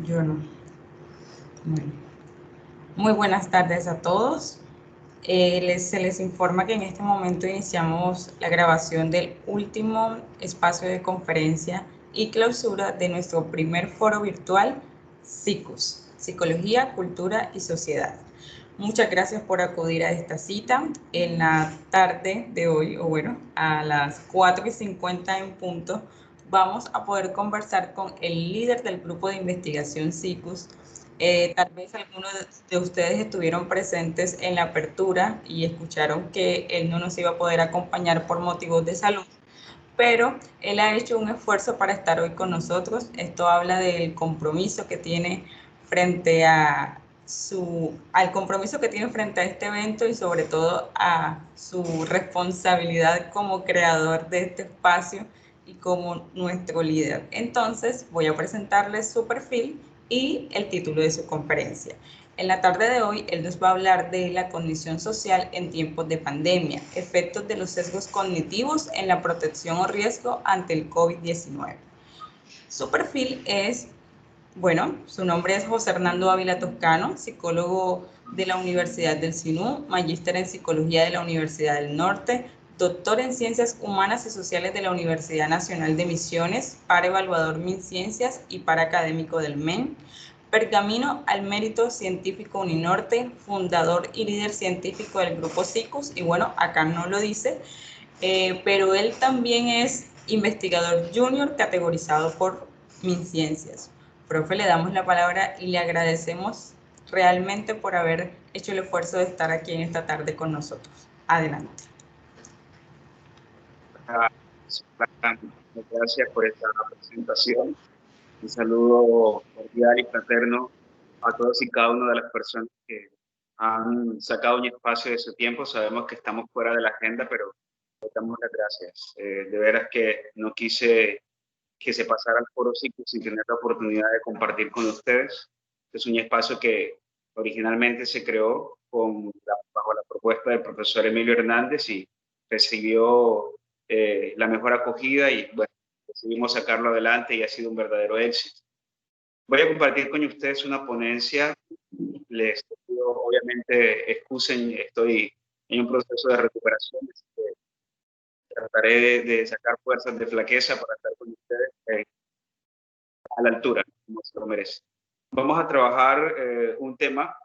Yo no. Bueno. Muy buenas tardes a todos. Se les informa que en este momento iniciamos la grabación del último espacio de conferencia y clausura de nuestro primer foro virtual, SICUS, Psicología, Cultura y Sociedad. Muchas gracias por acudir a esta cita en la tarde de hoy, o bueno, a las 4:50 en punto. Vamos a poder conversar con el líder del grupo de investigación SICUS. Tal vez algunos de ustedes estuvieron presentes en la apertura y escucharon que él no nos iba a poder acompañar por motivos de salud, pero él ha hecho un esfuerzo para estar hoy con nosotros. Esto habla del compromiso que tiene frente a al compromiso que tiene frente a este evento y sobre todo a su responsabilidad como creador de este espacio y como nuestro líder. Entonces voy a presentarles su perfil y el título de su conferencia. En la tarde de hoy, él nos va a hablar de la condición social en tiempos de pandemia, efectos de los sesgos cognitivos en la protección o riesgo ante el COVID-19. Su perfil es, bueno, su nombre es José Hernando Ávila Toscano, psicólogo de la Universidad del SINU, magíster en Psicología de la Universidad del Norte, doctor en Ciencias Humanas y Sociales de la Universidad Nacional de Misiones, para evaluador MinCiencias y para académico del MEN, pergamino al mérito científico Uninorte, fundador y líder científico del grupo SICUS, y bueno, acá no lo dice, pero él también es investigador junior categorizado por MinCiencias. Profe, le damos la palabra y le agradecemos realmente por haber hecho el esfuerzo de estar aquí en esta tarde con nosotros. Adelante. Gracias por esta presentación. Un saludo cordial y fraterno a todos y cada una de las personas que han sacado un espacio de su tiempo. Sabemos que estamos fuera de la agenda, pero les damos las gracias. De veras que no quise que se pasara el foro SICUS sin tener la oportunidad de compartir con ustedes. Es un espacio que originalmente se creó bajo la propuesta del profesor Emilio Hernández y recibió la mejor acogida y bueno, decidimos sacarlo adelante y ha sido un verdadero éxito. Voy a compartir con ustedes una ponencia. Les pido, obviamente, excusen, estoy en un proceso de recuperación, así que trataré de sacar fuerzas de flaqueza para estar con ustedes a la altura, como se lo merece. Vamos a trabajar un tema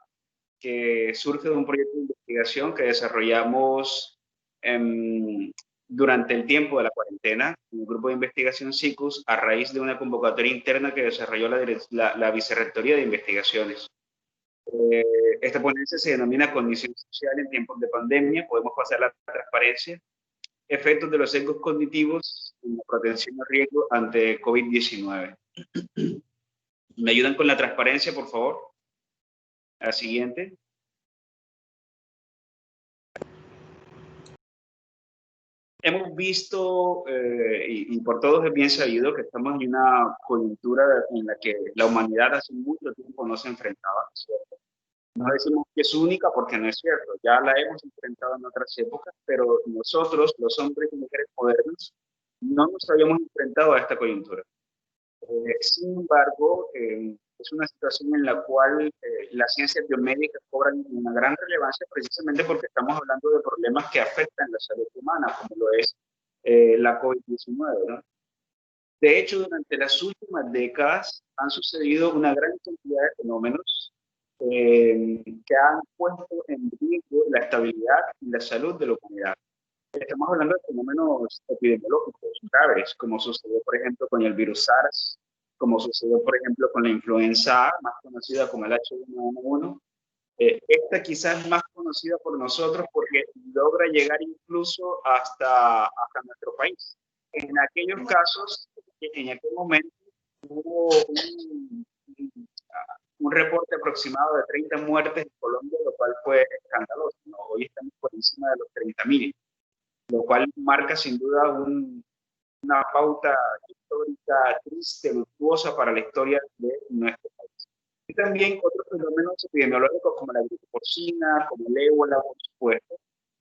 que surge de un proyecto de investigación que desarrollamos durante el tiempo de la cuarentena, un grupo de investigación SICUS, a raíz de una convocatoria interna que desarrolló la Vicerrectoría de Investigaciones. Esta ponencia se denomina Condición Social en tiempos de pandemia. Podemos pasar a la transparencia. Efectos de los sesgos cognitivos en la protección a riesgo ante COVID-19. ¿Me ayudan con la transparencia, por favor? A la siguiente. Hemos visto, y por todos es bien sabido, que estamos en una coyuntura en la que la humanidad hace mucho tiempo no se enfrentaba, ¿cierto? No decimos que es única porque no es cierto, ya la hemos enfrentado en otras épocas, pero nosotros, los hombres y mujeres modernos, no nos habíamos enfrentado a esta coyuntura. Sin embargo, es una situación en la cual las ciencias biomédicas cobran una gran relevancia precisamente porque estamos hablando de problemas que afectan la salud humana, como lo es la COVID-19, ¿no? De hecho, durante las últimas décadas han sucedido una gran cantidad de fenómenos que han puesto en riesgo la estabilidad y la salud de la humanidad. Estamos hablando de fenómenos epidemiológicos graves, como sucedió, por ejemplo, con el virus SARS, como sucedió, por ejemplo, con la influenza A, más conocida como el H1N1. Esta quizás es más conocida por nosotros porque logra llegar incluso hasta nuestro país. En aquellos casos, en aquel momento, hubo un reporte aproximado de 30 muertes en Colombia, lo cual fue escandaloso, ¿no? Hoy estamos por encima de los 30.000. Lo cual marca sin duda una pauta histórica triste, luctuosa para la historia de nuestro país. Y también otros fenómenos epidemiológicos como la gripe porcina, como el ébola, por supuesto.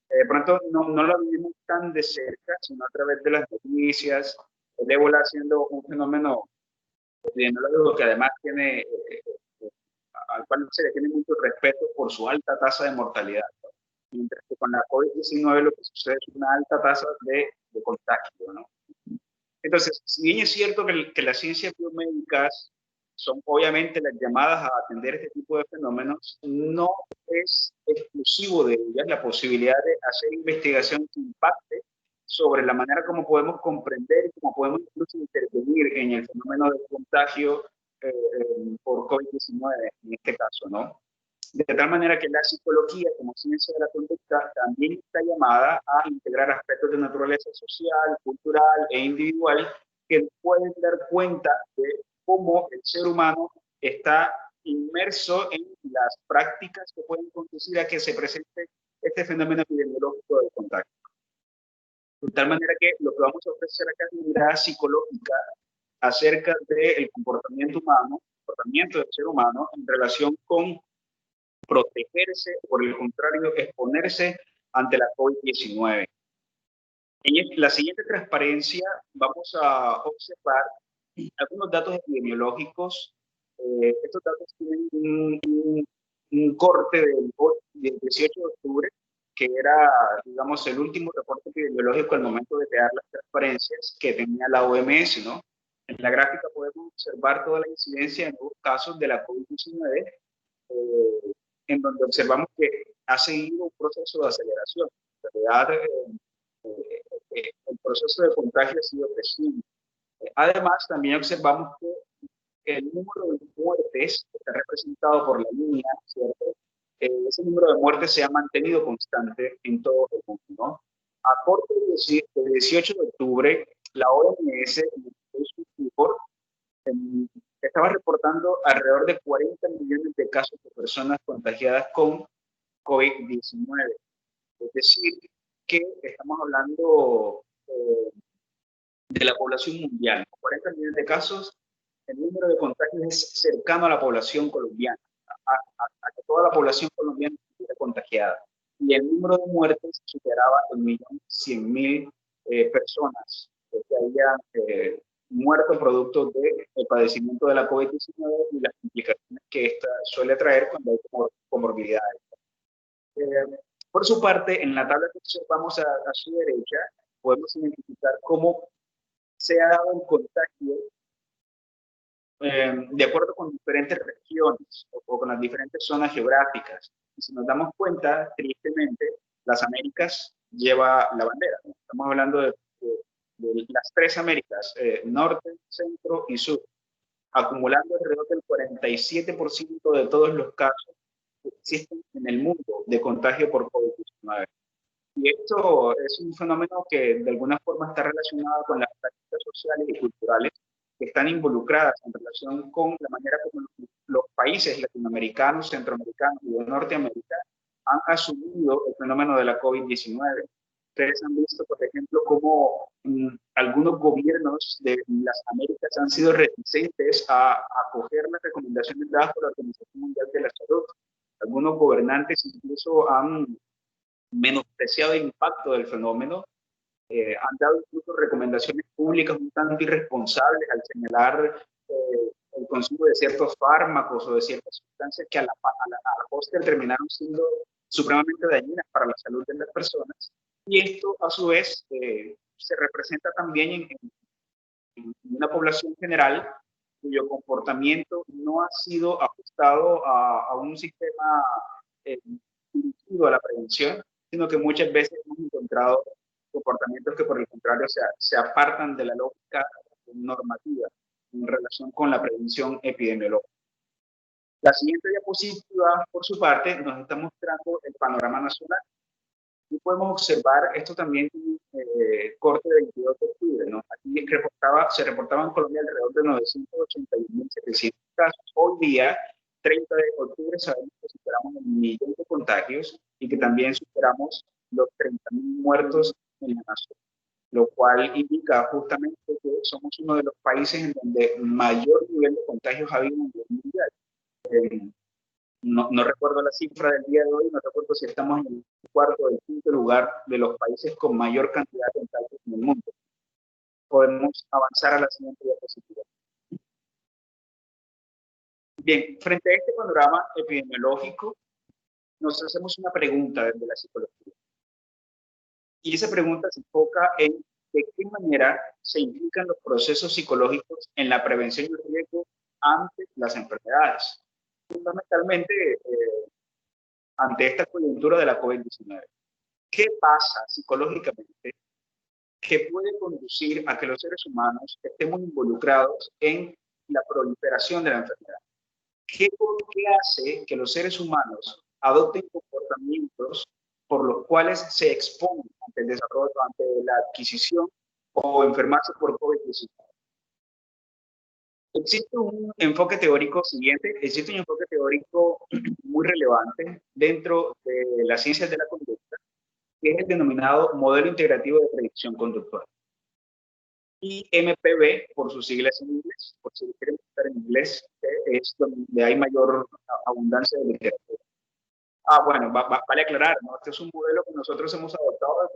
De pronto no lo vivimos tan de cerca, sino a través de las noticias. El ébola siendo un fenómeno epidemiológico que además tiene cual se le tiene mucho respeto por su alta tasa de mortalidad, ¿no? Mientras que con la COVID-19 lo que sucede es una alta tasa de contagio, ¿no? Entonces, si bien es cierto que las ciencias biomédicas son obviamente las llamadas a atender este tipo de fenómenos, no es exclusivo de ellas la posibilidad de hacer investigación que impacte sobre la manera como podemos comprender y cómo podemos incluso intervenir en el fenómeno del contagio por COVID-19 en este caso, ¿no? De tal manera que la psicología como ciencia de la conducta también está llamada a integrar aspectos de naturaleza social, cultural e individual que pueden dar cuenta de cómo el ser humano está inmerso en las prácticas que pueden conducir a que se presente este fenómeno epidemiológico del contagio. De tal manera que lo que vamos a ofrecer acá es una mirada psicológica acerca del comportamiento humano, comportamiento del ser humano en relación con protegerse, por el contrario, exponerse ante la COVID-19. En la siguiente transparencia vamos a observar algunos datos epidemiológicos. Estos datos tienen un corte del 18 de octubre, que era, digamos, el último reporte epidemiológico al momento de crear las transparencias que tenía la OMS, ¿no? En la gráfica podemos observar toda la incidencia de nuevos casos de la COVID-19, en donde observamos que ha seguido un proceso de aceleración. En realidad, el proceso de contagio ha sido creciente. Además, también observamos que el número de muertes que está representado por la línea, ¿cierto? Ese número de muertes se ha mantenido constante en todo el mundo, ¿no? A corte del 18 de octubre, la OMS estaba reportando alrededor de 40 millones de casos de personas contagiadas con COVID-19. Es decir, que estamos hablando de la población mundial. 40 millones de casos, el número de contagios es cercano a la población colombiana, a que toda la población colombiana estuviera contagiada. Y el número de muertes superaba el 1.100.000 personas que habían muerto producto del padecimiento de la COVID-19 y las implicaciones que esta suele traer cuando hay comorbilidades. Por su parte, en la tabla que observamos a su derecha, podemos identificar cómo se ha dado el contagio de acuerdo con diferentes regiones o con las diferentes zonas geográficas. Y si nos damos cuenta, tristemente, las Américas lleva la bandera, ¿no? Estamos hablando de las tres Américas, norte, centro y sur, acumulando alrededor del 47% de todos los casos que existen en el mundo de contagio por COVID-19. Y esto es un fenómeno que de alguna forma está relacionado con las prácticas sociales y culturales que están involucradas en relación con la manera como los países latinoamericanos, centroamericanos y de Norteamérica han asumido el fenómeno de la COVID-19. Ustedes han visto, por ejemplo, cómo algunos gobiernos de las Américas han sido reticentes a acoger las recomendaciones dadas por la Organización Mundial de la Salud. Algunos gobernantes incluso han menospreciado el impacto del fenómeno, han dado incluso recomendaciones públicas un tanto irresponsables al señalar el consumo de ciertos fármacos o de ciertas sustancias que a la postre terminaron siendo supremamente dañinas para la salud de las personas. Y esto, a su vez, se representa también en una población general cuyo comportamiento no ha sido ajustado a un sistema dirigido a la prevención, sino que muchas veces hemos encontrado comportamientos que por el contrario se apartan de la lógica normativa en relación con la prevención epidemiológica. La siguiente diapositiva, por su parte, nos está mostrando el panorama nacional. Y podemos observar, esto también corte de 22 de octubre, ¿no? Aquí se reportaban en Colombia alrededor de 981.700 casos. Hoy día, 30 de octubre, sabemos que superamos el millón de contagios y que también superamos los 30.000 muertos en la nación, lo cual indica justamente que somos uno de los países en donde mayor nivel de contagios ha habido en el mundial. No recuerdo la cifra del día de hoy, no recuerdo si estamos en el cuarto o el quinto lugar de los países con mayor cantidad de contagios en el mundo. Podemos avanzar a la siguiente diapositiva. Bien, frente a este panorama epidemiológico, nos hacemos una pregunta desde la psicología. Y esa pregunta se enfoca en de qué manera se implican los procesos psicológicos en la prevención y el riesgo ante las enfermedades. Fundamentalmente, ante esta coyuntura de la COVID-19. ¿Qué pasa psicológicamente que puede conducir a que los seres humanos estemos involucrados en la proliferación de la enfermedad? ¿Qué hace que los seres humanos adopten comportamientos por los cuales se exponen ante el desarrollo, ante la adquisición o enfermarse por COVID-19? Existe un enfoque teórico siguiente, existe un enfoque teórico muy relevante dentro de las ciencias de la conducta, que es el denominado modelo integrativo de predicción conductual. Y MPB, por sus siglas en inglés, por si quieren estar en inglés, es donde hay mayor abundancia de literatura. Bueno, vale aclarar, ¿no? Este es un modelo que nosotros hemos adoptado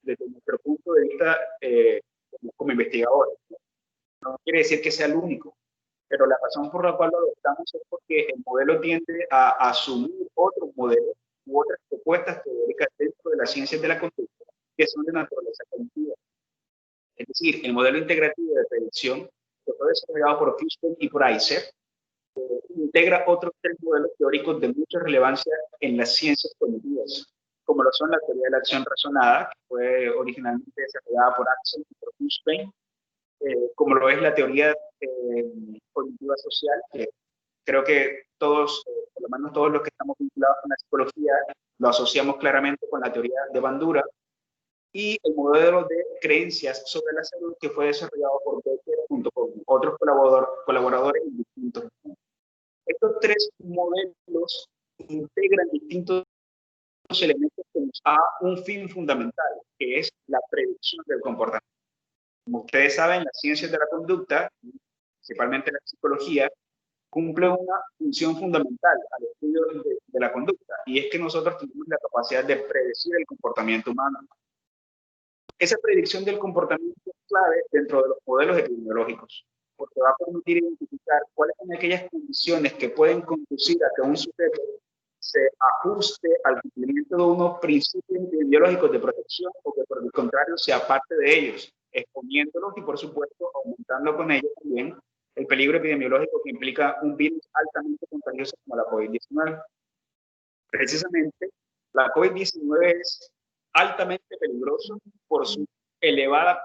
desde nuestro punto de vista como investigadores. No quiere decir que sea el único, pero la razón por la cual lo adoptamos es porque el modelo tiende a asumir otros modelos u otras propuestas teóricas dentro de las ciencias de la conducta que son de naturaleza cognitiva. Es decir, el modelo integrativo de predicción, que fue desarrollado por Fishman y por Eiser, integra otros tres modelos teóricos de mucha relevancia en las ciencias cognitivas, como lo son la teoría de la acción razonada, que fue originalmente desarrollada por Axel y por Fishman, como lo es la teoría cognitiva social, que creo que todos, por lo menos todos los que estamos vinculados con la psicología, lo asociamos claramente con la teoría de Bandura, y el modelo de creencias sobre la salud que fue desarrollado por Becker junto con otros colaboradores en distintos puntos. Estos tres modelos integran distintos elementos que nos da un fin fundamental, que es la predicción del comportamiento. Como ustedes saben, las ciencias de la conducta, principalmente la psicología, cumple una función fundamental al estudio de la conducta, y es que nosotros tenemos la capacidad de predecir el comportamiento humano. Esa predicción del comportamiento es clave dentro de los modelos epidemiológicos, porque va a permitir identificar cuáles son aquellas condiciones que pueden conducir a que un sujeto se ajuste al cumplimiento de unos principios epidemiológicos de protección o que por el contrario sea parte de ellos, exponiéndolos y por supuesto aumentando con ellos también el peligro epidemiológico que implica un virus altamente contagioso como la COVID-19. Precisamente, la COVID-19 es altamente peligroso por su elevada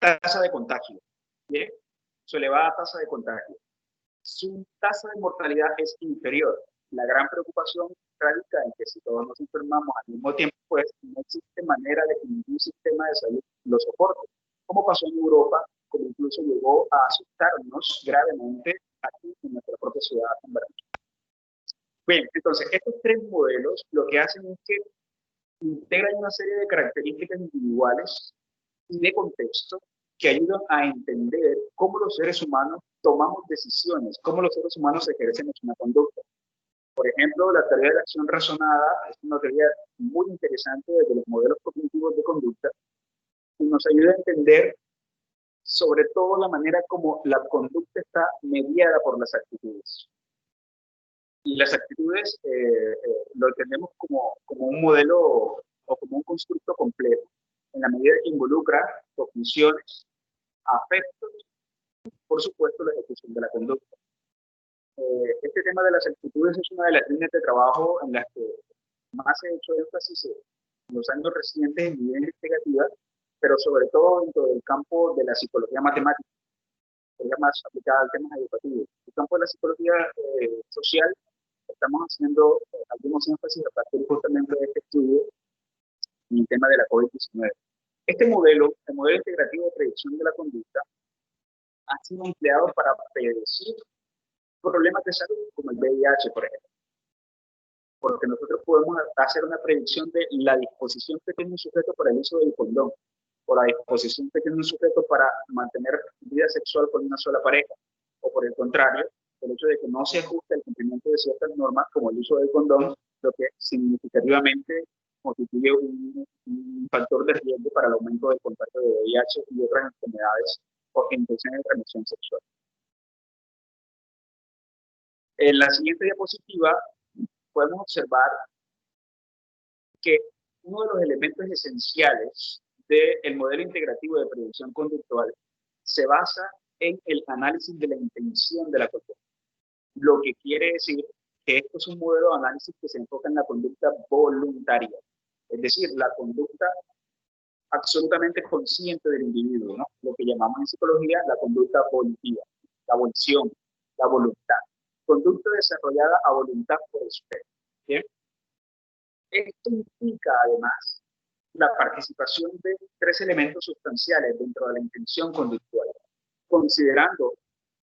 tasa de contagio. ¿Bien? Su elevada tasa de contagio. Su tasa de mortalidad es inferior. La gran preocupación radica en que si todos nos enfermamos al mismo tiempo, pues no existe manera de que ningún sistema de salud lo soporte, como pasó en Europa, como incluso llegó a asustarnos gravemente aquí en nuestra propia ciudad en Barranquilla. Bien, entonces, estos tres modelos lo que hacen es que integran una serie de características individuales y de contexto que ayudan a entender cómo los seres humanos tomamos decisiones, cómo los seres humanos ejercen una conducta. Por ejemplo, la teoría de la acción razonada es una teoría muy interesante desde los modelos cognitivos de conducta y nos ayuda a entender sobre todo la manera como la conducta está mediada por las actitudes. Y las actitudes lo entendemos como un modelo o como un constructo completo, en la medida que involucra cogniciones, afectos y, por supuesto, la ejecución de la conducta. Este tema de las actitudes es una de las líneas de trabajo en las que más he hecho énfasis en los años recientes en mi vida investigativa, pero sobre todo dentro del campo de la psicología matemática, que es la más aplicada al tema educativo. El campo de la psicología social estamos haciendo algunos énfasis a partir justamente de este estudio en el tema de la COVID-19. Este modelo, el modelo integrativo de predicción de la conducta, ha sido empleado para predecir problemas de salud, como el VIH, por ejemplo. Porque nosotros podemos hacer una predicción de la disposición que tiene un sujeto para el uso del condón, o la disposición que tiene un sujeto para mantener vida sexual con una sola pareja, o por el contrario, el hecho de que no se ajuste al cumplimiento de ciertas normas, como el uso del condón, lo que significativamente constituye un factor de riesgo para el aumento del contagio de VIH y otras enfermedades o infecciones de transmisión sexual. En la siguiente diapositiva podemos observar que uno de los elementos esenciales del modelo integrativo de prevención conductual se basa en el análisis de la intención de la conducta. Lo que quiere decir que esto es un modelo de análisis que se enfoca en la conducta voluntaria, es decir, la conducta absolutamente consciente del individuo, ¿no? Lo que llamamos en psicología la conducta volitiva, la volición, la voluntad. Conducta desarrollada a voluntad por el sujeto. ¿Bien? Esto implica, además, la participación de tres elementos sustanciales dentro de la intención conductual, considerando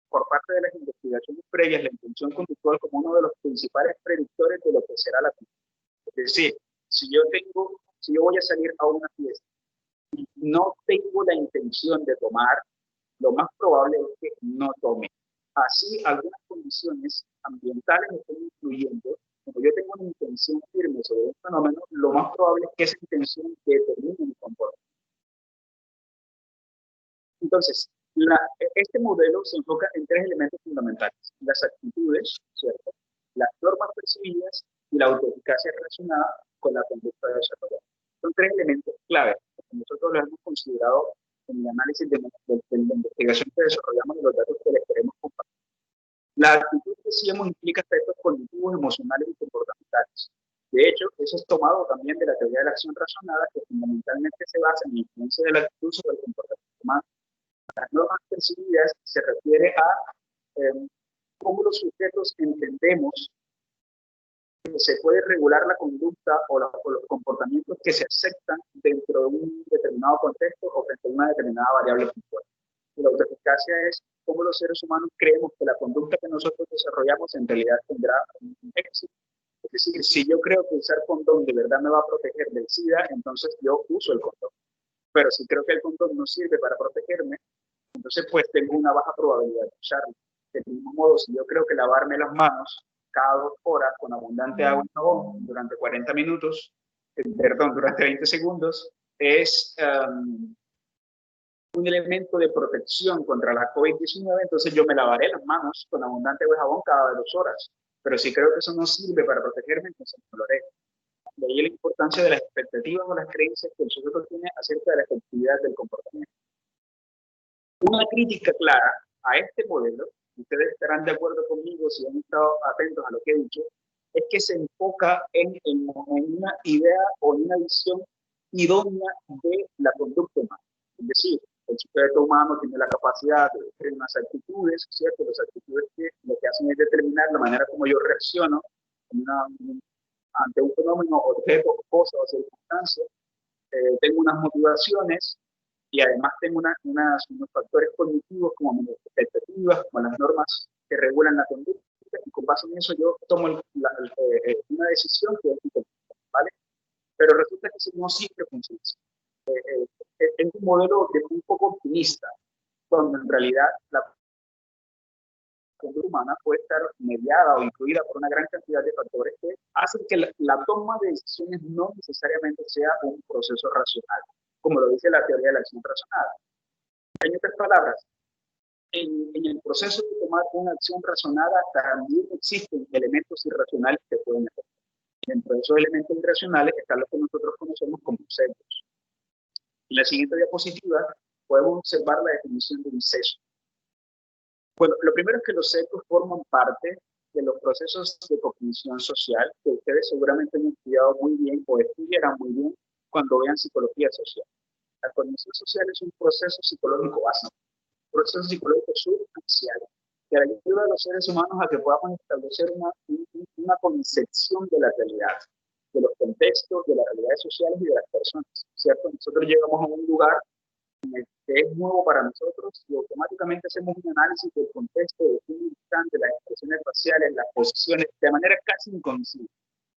por parte de las investigaciones previas la intención conductual como uno de los principales predictores de lo que será la conducta. Es decir, si yo voy a salir a una fiesta y no tengo la intención de tomar, lo más probable es que no tome. Así, algunas condiciones ambientales estén influyendo. Como yo tengo una intención firme sobre un fenómeno, lo más probable es que esa intención determine mi comportamiento. Entonces, este modelo se enfoca en tres elementos fundamentales: las actitudes, ¿cierto?, las normas percibidas y la autoeficacia relacionada con la conducta desarrollada. Son tres elementos clave que nosotros los hemos considerado en el análisis de la investigación que desarrollamos de los datos que les queremos compartir. La actitud, decíamos, implica aspectos cognitivos, emocionales y comportamentales. De hecho, eso es tomado también de la teoría de la acción razonada, que fundamentalmente se basa en la influencia de la actitud sobre el comportamiento humano. Las normas percibidas se refiere a cómo los sujetos entendemos que se puede regular la conducta o los comportamientos que se aceptan dentro de un determinado contexto o frente a una determinada variable puntual. La autoeficacia es cómo los seres humanos creemos que la conducta que nosotros desarrollamos en realidad tendrá un éxito. Es decir, si yo creo que usar condón de verdad me va a proteger del SIDA, entonces yo uso el condón. Pero si creo que el condón no sirve para protegerme, entonces pues tengo una baja probabilidad de usarlo. Del mismo modo, si yo creo que lavarme las manos cada 2 horas con abundante agua y jabón durante 40 minutos, durante 20 segundos, es un elemento de protección contra la COVID-19, entonces yo me lavaré las manos con abundante agua y jabón cada 2 horas. Pero si creo que eso no sirve para protegerme, entonces no lo haré. De ahí la importancia de las expectativas o las creencias que el sujeto tiene acerca de la efectividad del comportamiento. Una crítica clara a este modelo, ustedes estarán de acuerdo conmigo si han estado atentos a lo que he dicho, es que se enfoca en una idea o en una visión idónea de la conducta humana. Es decir, el sujeto humano tiene la capacidad de tener unas actitudes, ¿cierto? Las actitudes que lo que hacen es determinar la manera como yo reacciono ante un fenómeno, objeto, cosa o circunstancia. Tengo unas motivaciones y además tengo unos factores cognitivos como mis expectativas, como las normas que regulan la conducta, y con base en eso yo tomo una decisión que es diferente, ¿vale? Pero resulta que eso no siempre funciona. Es un modelo que es un poco optimista, donde en realidad la conducta humana puede estar mediada o incluida por una gran cantidad de factores que hacen que la toma de decisiones no necesariamente sea un proceso racional, como lo dice la teoría de la acción razonada. En otras palabras, en el proceso de tomar una acción razonada también existen elementos irracionales que pueden afectar. Dentro de esos elementos irracionales están los que nosotros conocemos como sesgos. En la siguiente diapositiva podemos observar la definición de un sesgo. Bueno, lo primero es que los sesgos forman parte de los procesos de cognición social que ustedes seguramente han estudiado muy bien o estudiarán muy bien cuando vean psicología social. La cognición social es un proceso psicológico básico, un proceso psicológico sustancial que ayuda a los seres humanos a que podamos establecer una concepción de la realidad, de los contextos, de las realidades sociales y de las personas, ¿cierto? Nosotros llegamos a un lugar que es nuevo para nosotros y automáticamente hacemos un análisis del contexto, de un instante, las expresiones faciales, las posiciones, de manera casi inconsciente.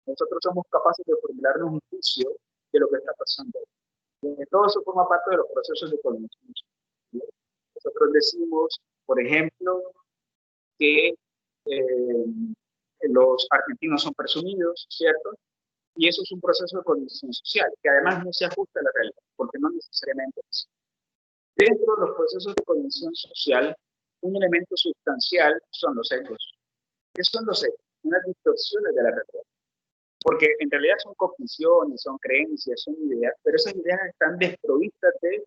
Nosotros somos capaces de formularnos un juicio de lo que está pasando. Todo eso forma parte de los procesos de cognición. Nosotros decimos, por ejemplo, que los argentinos son presumidos, ¿cierto? Y eso es un proceso de cognición social, que además no se ajusta a la realidad, porque no necesariamente es. Dentro de los procesos de cognición social, un elemento sustancial son los sesgos. ¿Qué son los hechos? Unas distorsiones de la realidad. Porque en realidad son cogniciones, son creencias, son ideas, pero esas ideas están desprovistas de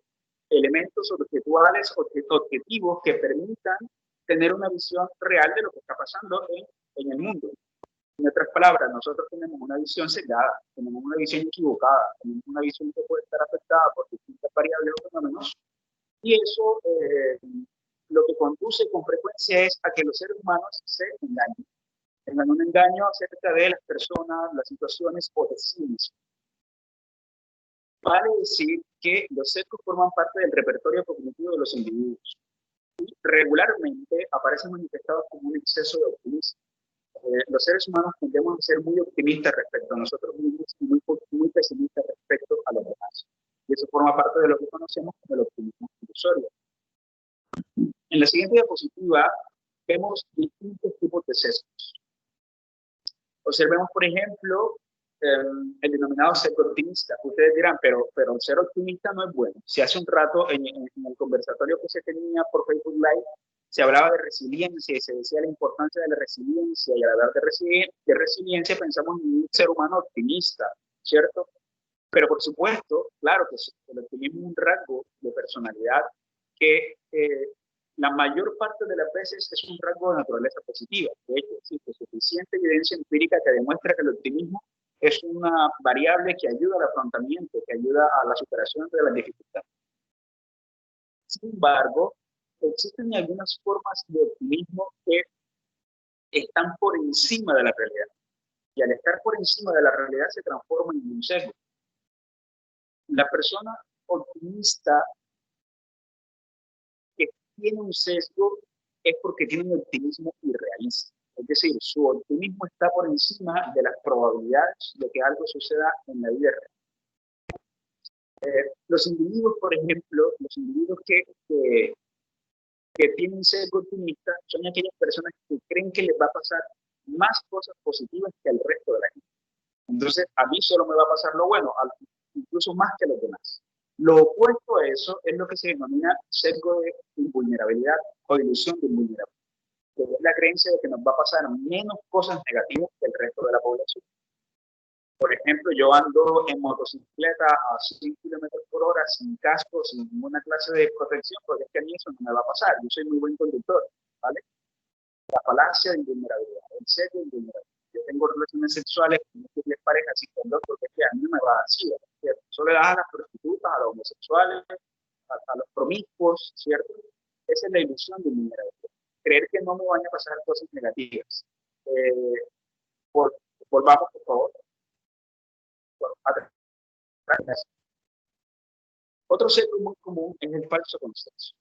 elementos objetuales, objetivos que permitan tener una visión real de lo que está pasando en el mundo. En otras palabras, nosotros tenemos una visión sesgada, tenemos una visión equivocada, tenemos una visión que puede estar afectada por distintas variables o fenómenos, y eso lo que conduce con frecuencia es a que los seres humanos se engañen. Tengan un engaño acerca de las personas, las situaciones o de sí mismos. Vale decir que los sesgos forman parte del repertorio cognitivo de los individuos y regularmente aparecen manifestados como un exceso de optimismo. Los seres humanos tendemos a ser muy optimistas respecto a nosotros mismos y muy pesimistas respecto a los demás. Y eso forma parte de lo que conocemos como el optimismo ilusorio. En la siguiente diapositiva vemos distintos tipos de sesgos. Observemos, por ejemplo, el denominado sesgo optimista. Ustedes dirán, pero el ser optimista no es bueno. Si hace un rato en el conversatorio que se tenía por Facebook Live, se hablaba de resiliencia y se decía la importancia de la resiliencia, y al hablar de resiliencia pensamos en un ser humano optimista, ¿cierto? Pero por supuesto, claro que el optimismo es un rasgo de personalidad que la mayor parte de las veces es un rasgo de naturaleza positiva. De hecho, existe suficiente evidencia empírica que demuestra que el optimismo es una variable que ayuda al afrontamiento, que ayuda a la superación de las dificultades. Sin embargo, existen algunas formas de optimismo que están por encima de la realidad. Y al estar por encima de la realidad se transforman en un sesgo. La persona optimista que tiene un sesgo es porque tiene un optimismo irrealista. Es decir, su optimismo está por encima de las probabilidades de que algo suceda en la vida real. Los individuos, por ejemplo, los individuos que tienen sesgo optimista son aquellas personas que creen que les va a pasar más cosas positivas que al resto de la gente. Entonces, a mí solo me va a pasar lo bueno, incluso más que a los demás. Lo opuesto a eso es lo que se denomina sesgo de invulnerabilidad o ilusión de invulnerabilidad, que es la creencia de que nos va a pasar menos cosas negativas que el resto de la población. Por ejemplo, yo ando en motocicleta a 100 kilómetros por hora sin casco, sin ninguna clase de protección, porque es que a mí eso no me va a pasar. Yo soy muy buen conductor, ¿vale? La falacia de invulnerabilidad, el sesgo de invulnerabilidad. Yo tengo relaciones sexuales con múltiples parejas sin condón, porque es que a mí no me va a dar SIDA. Eso le da a las prostitutas, a los homosexuales, a los promiscuos, ¿cierto? Esa es la ilusión de invulnerabilidad. Creer que no me van a pasar cosas negativas. Volvamos, por favor. Otro sesgo muy común es el falso consenso.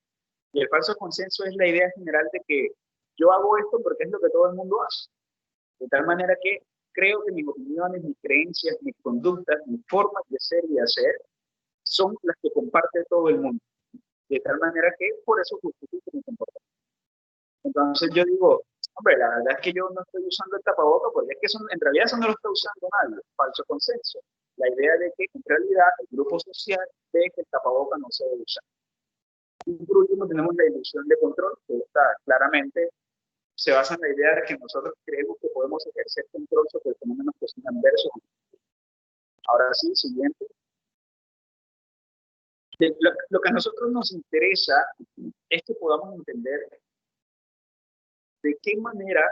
Y el falso consenso es la idea general de que yo hago esto porque es lo que todo el mundo hace. De tal manera que creo que mis opiniones, mis creencias, mis conductas, mis formas de ser y de hacer son las que comparte todo el mundo. De tal manera que por eso justifico mi comportamiento. Entonces yo digo, hombre, la verdad es que yo no estoy usando el tapaboca porque es que en realidad eso no lo está usando nadie. Falso consenso. La idea de que en realidad el grupo social ve que el tapaboca no se debe usar. Y por último tenemos la ilusión de control, que está claramente se basa en la idea de que nosotros creemos que podemos ejercer control sobre fenómenos que son adversos. Ahora sí, siguiente. Lo que a nosotros nos interesa es que podamos entender de qué manera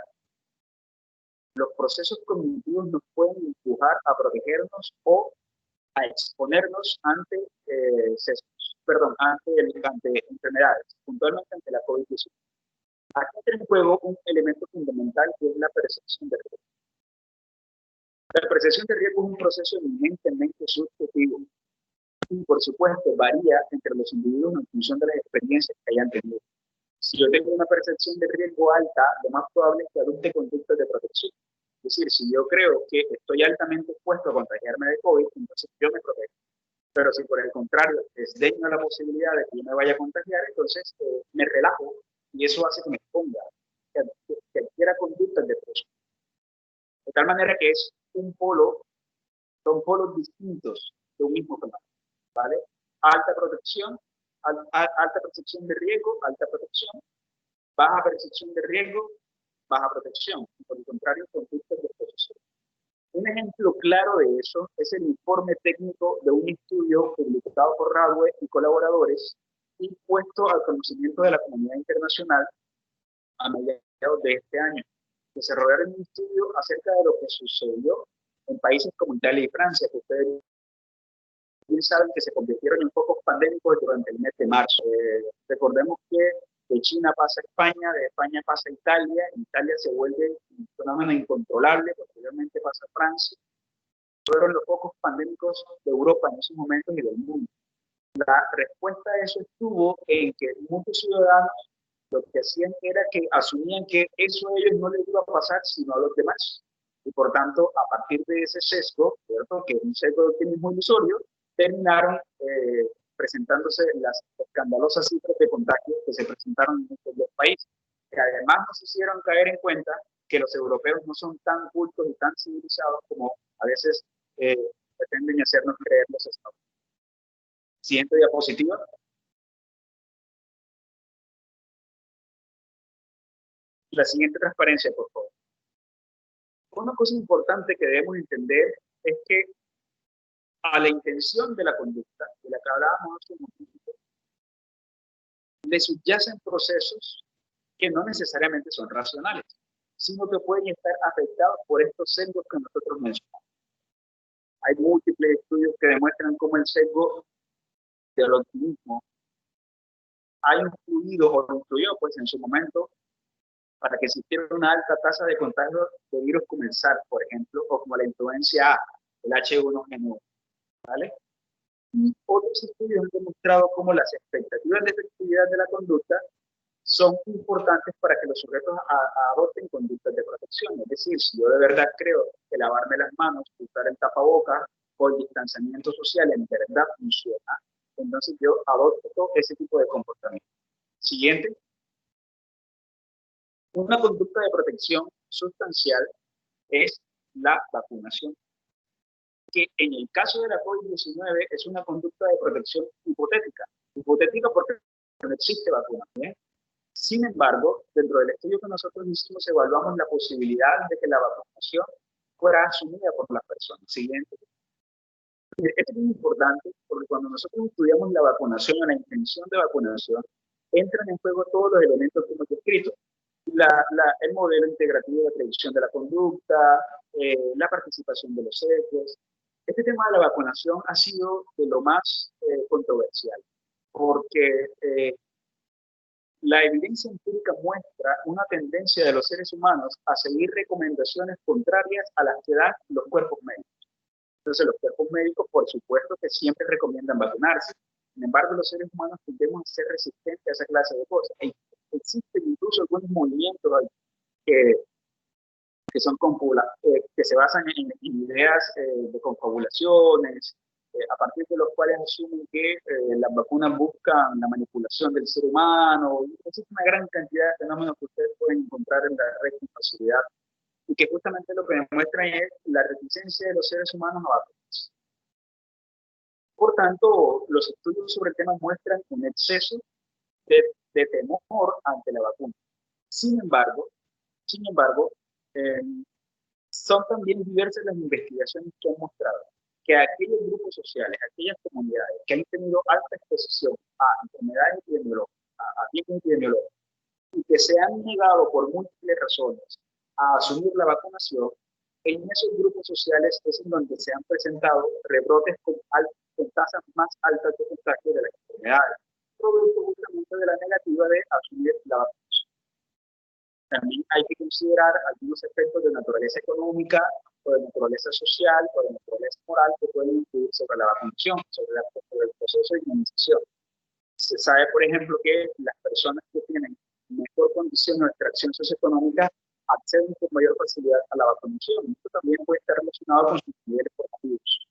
los procesos cognitivos nos pueden empujar a protegernos o a exponernos ante ante enfermedades, puntualmente ante la COVID-19. Aquí entra en juego un elemento fundamental que es la percepción de riesgo. La percepción de riesgo es un proceso eminentemente subjetivo y, por supuesto, varía entre los individuos en función de las experiencias que hayan tenido. Si yo tengo una percepción de riesgo alta, lo más probable es que adopte conductas de protección. Es decir, si yo creo que estoy altamente expuesto a contagiarme de COVID, entonces yo me protejo. Pero si por el contrario desdeño la posibilidad de que yo me vaya a contagiar, entonces me relajo y eso hace que me exponga, que adquiera conductas de protección. De tal manera que son polos distintos de un mismo fenómeno, ¿vale? Alta protección, alta percepción de riesgo, alta protección, baja percepción de riesgo, baja protección, y por el contrario, conductas de exposición. Un ejemplo claro de eso es el informe técnico de un estudio publicado por Radwe y colaboradores y puesto al conocimiento de la comunidad internacional a mediados de este año. Desarrollaron un estudio acerca de lo que sucedió en países como Italia y Francia, que ustedes bien saben que se convirtieron en focos pandémicos durante el mes de marzo. Recordemos que de China pasa a España, de España pasa a Italia, en Italia se vuelve un fenómeno incontrolable, posteriormente pasa a Francia. Fueron los focos pandémicos de Europa en esos momentos y del mundo. La respuesta a eso estuvo en que muchos ciudadanos lo que hacían era que asumían que eso a ellos no les iba a pasar sino a los demás. Y por tanto, a partir de ese sesgo, ¿cierto? Que es un sesgo de optimismo ilusorio, terminaron presentándose las escandalosas cifras de contagios que se presentaron en estos dos países, que además nos hicieron caer en cuenta que los europeos no son tan cultos y tan civilizados como a veces pretenden hacernos creer los estados. Siguiente diapositiva. La siguiente transparencia, por favor. Una cosa importante que debemos entender es que a la intención de la conducta, de la que hablábamos hace un momento, le subyacen procesos que no necesariamente son racionales, sino que pueden estar afectados por estos sesgos que nosotros mencionamos. Hay múltiples estudios que demuestran cómo el sesgo del optimismo ha influido o influyó pues, en su momento para que existiera una alta tasa de contagio de virus como el SARS, por ejemplo, o como la influencia A, el H1N1, ¿vale? Y otros estudios han demostrado cómo las expectativas de efectividad de la conducta son importantes para que los sujetos adopten conductas de protección. Es decir, si yo de verdad creo que lavarme las manos, usar el tapabocas o el distanciamiento social en verdad funciona, entonces yo adopto ese tipo de comportamiento. Siguiente. Una conducta de protección sustancial es la vacunación, que en el caso de la COVID-19 es una conducta de protección hipotética. Hipotética porque no existe vacuna. ¿Bien? Sin embargo, dentro del estudio que nosotros hicimos, evaluamos la posibilidad de que la vacunación fuera asumida por las personas. Siguiente. Esto es muy importante porque cuando nosotros estudiamos la vacunación o la intención de vacunación, entran en juego todos los elementos que hemos descrito. El modelo integrativo de predicción de la conducta, la participación de los sesgos. Este tema de la vacunación ha sido de lo más controversial, porque la evidencia empírica muestra una tendencia de los seres humanos a seguir recomendaciones contrarias a las que dan los cuerpos médicos. Entonces, los cuerpos médicos, por supuesto, que siempre recomiendan vacunarse. Sin embargo, los seres humanos tendemos a ser resistentes a esa clase de cosas. Existen incluso algunos movimientos que son que se basan en ideas de confabulaciones, a partir de los cuales asumen que las vacunas buscan la manipulación del ser humano. Existe una gran cantidad de fenómenos que ustedes pueden encontrar en la red con facilidad y que justamente lo que demuestran es la reticencia de los seres humanos a vacunarse. Por tanto, los estudios sobre el tema muestran un exceso de temor ante la vacuna. Sin embargo, son también diversas las investigaciones que han mostrado que aquellos grupos sociales, aquellas comunidades que han tenido alta exposición a enfermedades epidemiológicas, a riesgos epidemiológicos, y que se han negado por múltiples razones a asumir la vacunación, en esos grupos sociales es en donde se han presentado rebrotes con tasas más altas de contagio de las enfermedades, producto justamente de la negativa de asumir la vacunación. También hay que considerar algunos efectos de naturaleza económica, o de naturaleza social, o de naturaleza moral que pueden influir sobre la vacunación, sobre el proceso de inmunización. Se sabe, por ejemplo, que las personas que tienen mejor condición o extracción socioeconómica acceden con mayor facilidad a la vacunación. Esto también puede estar relacionado con sus niveles formativos.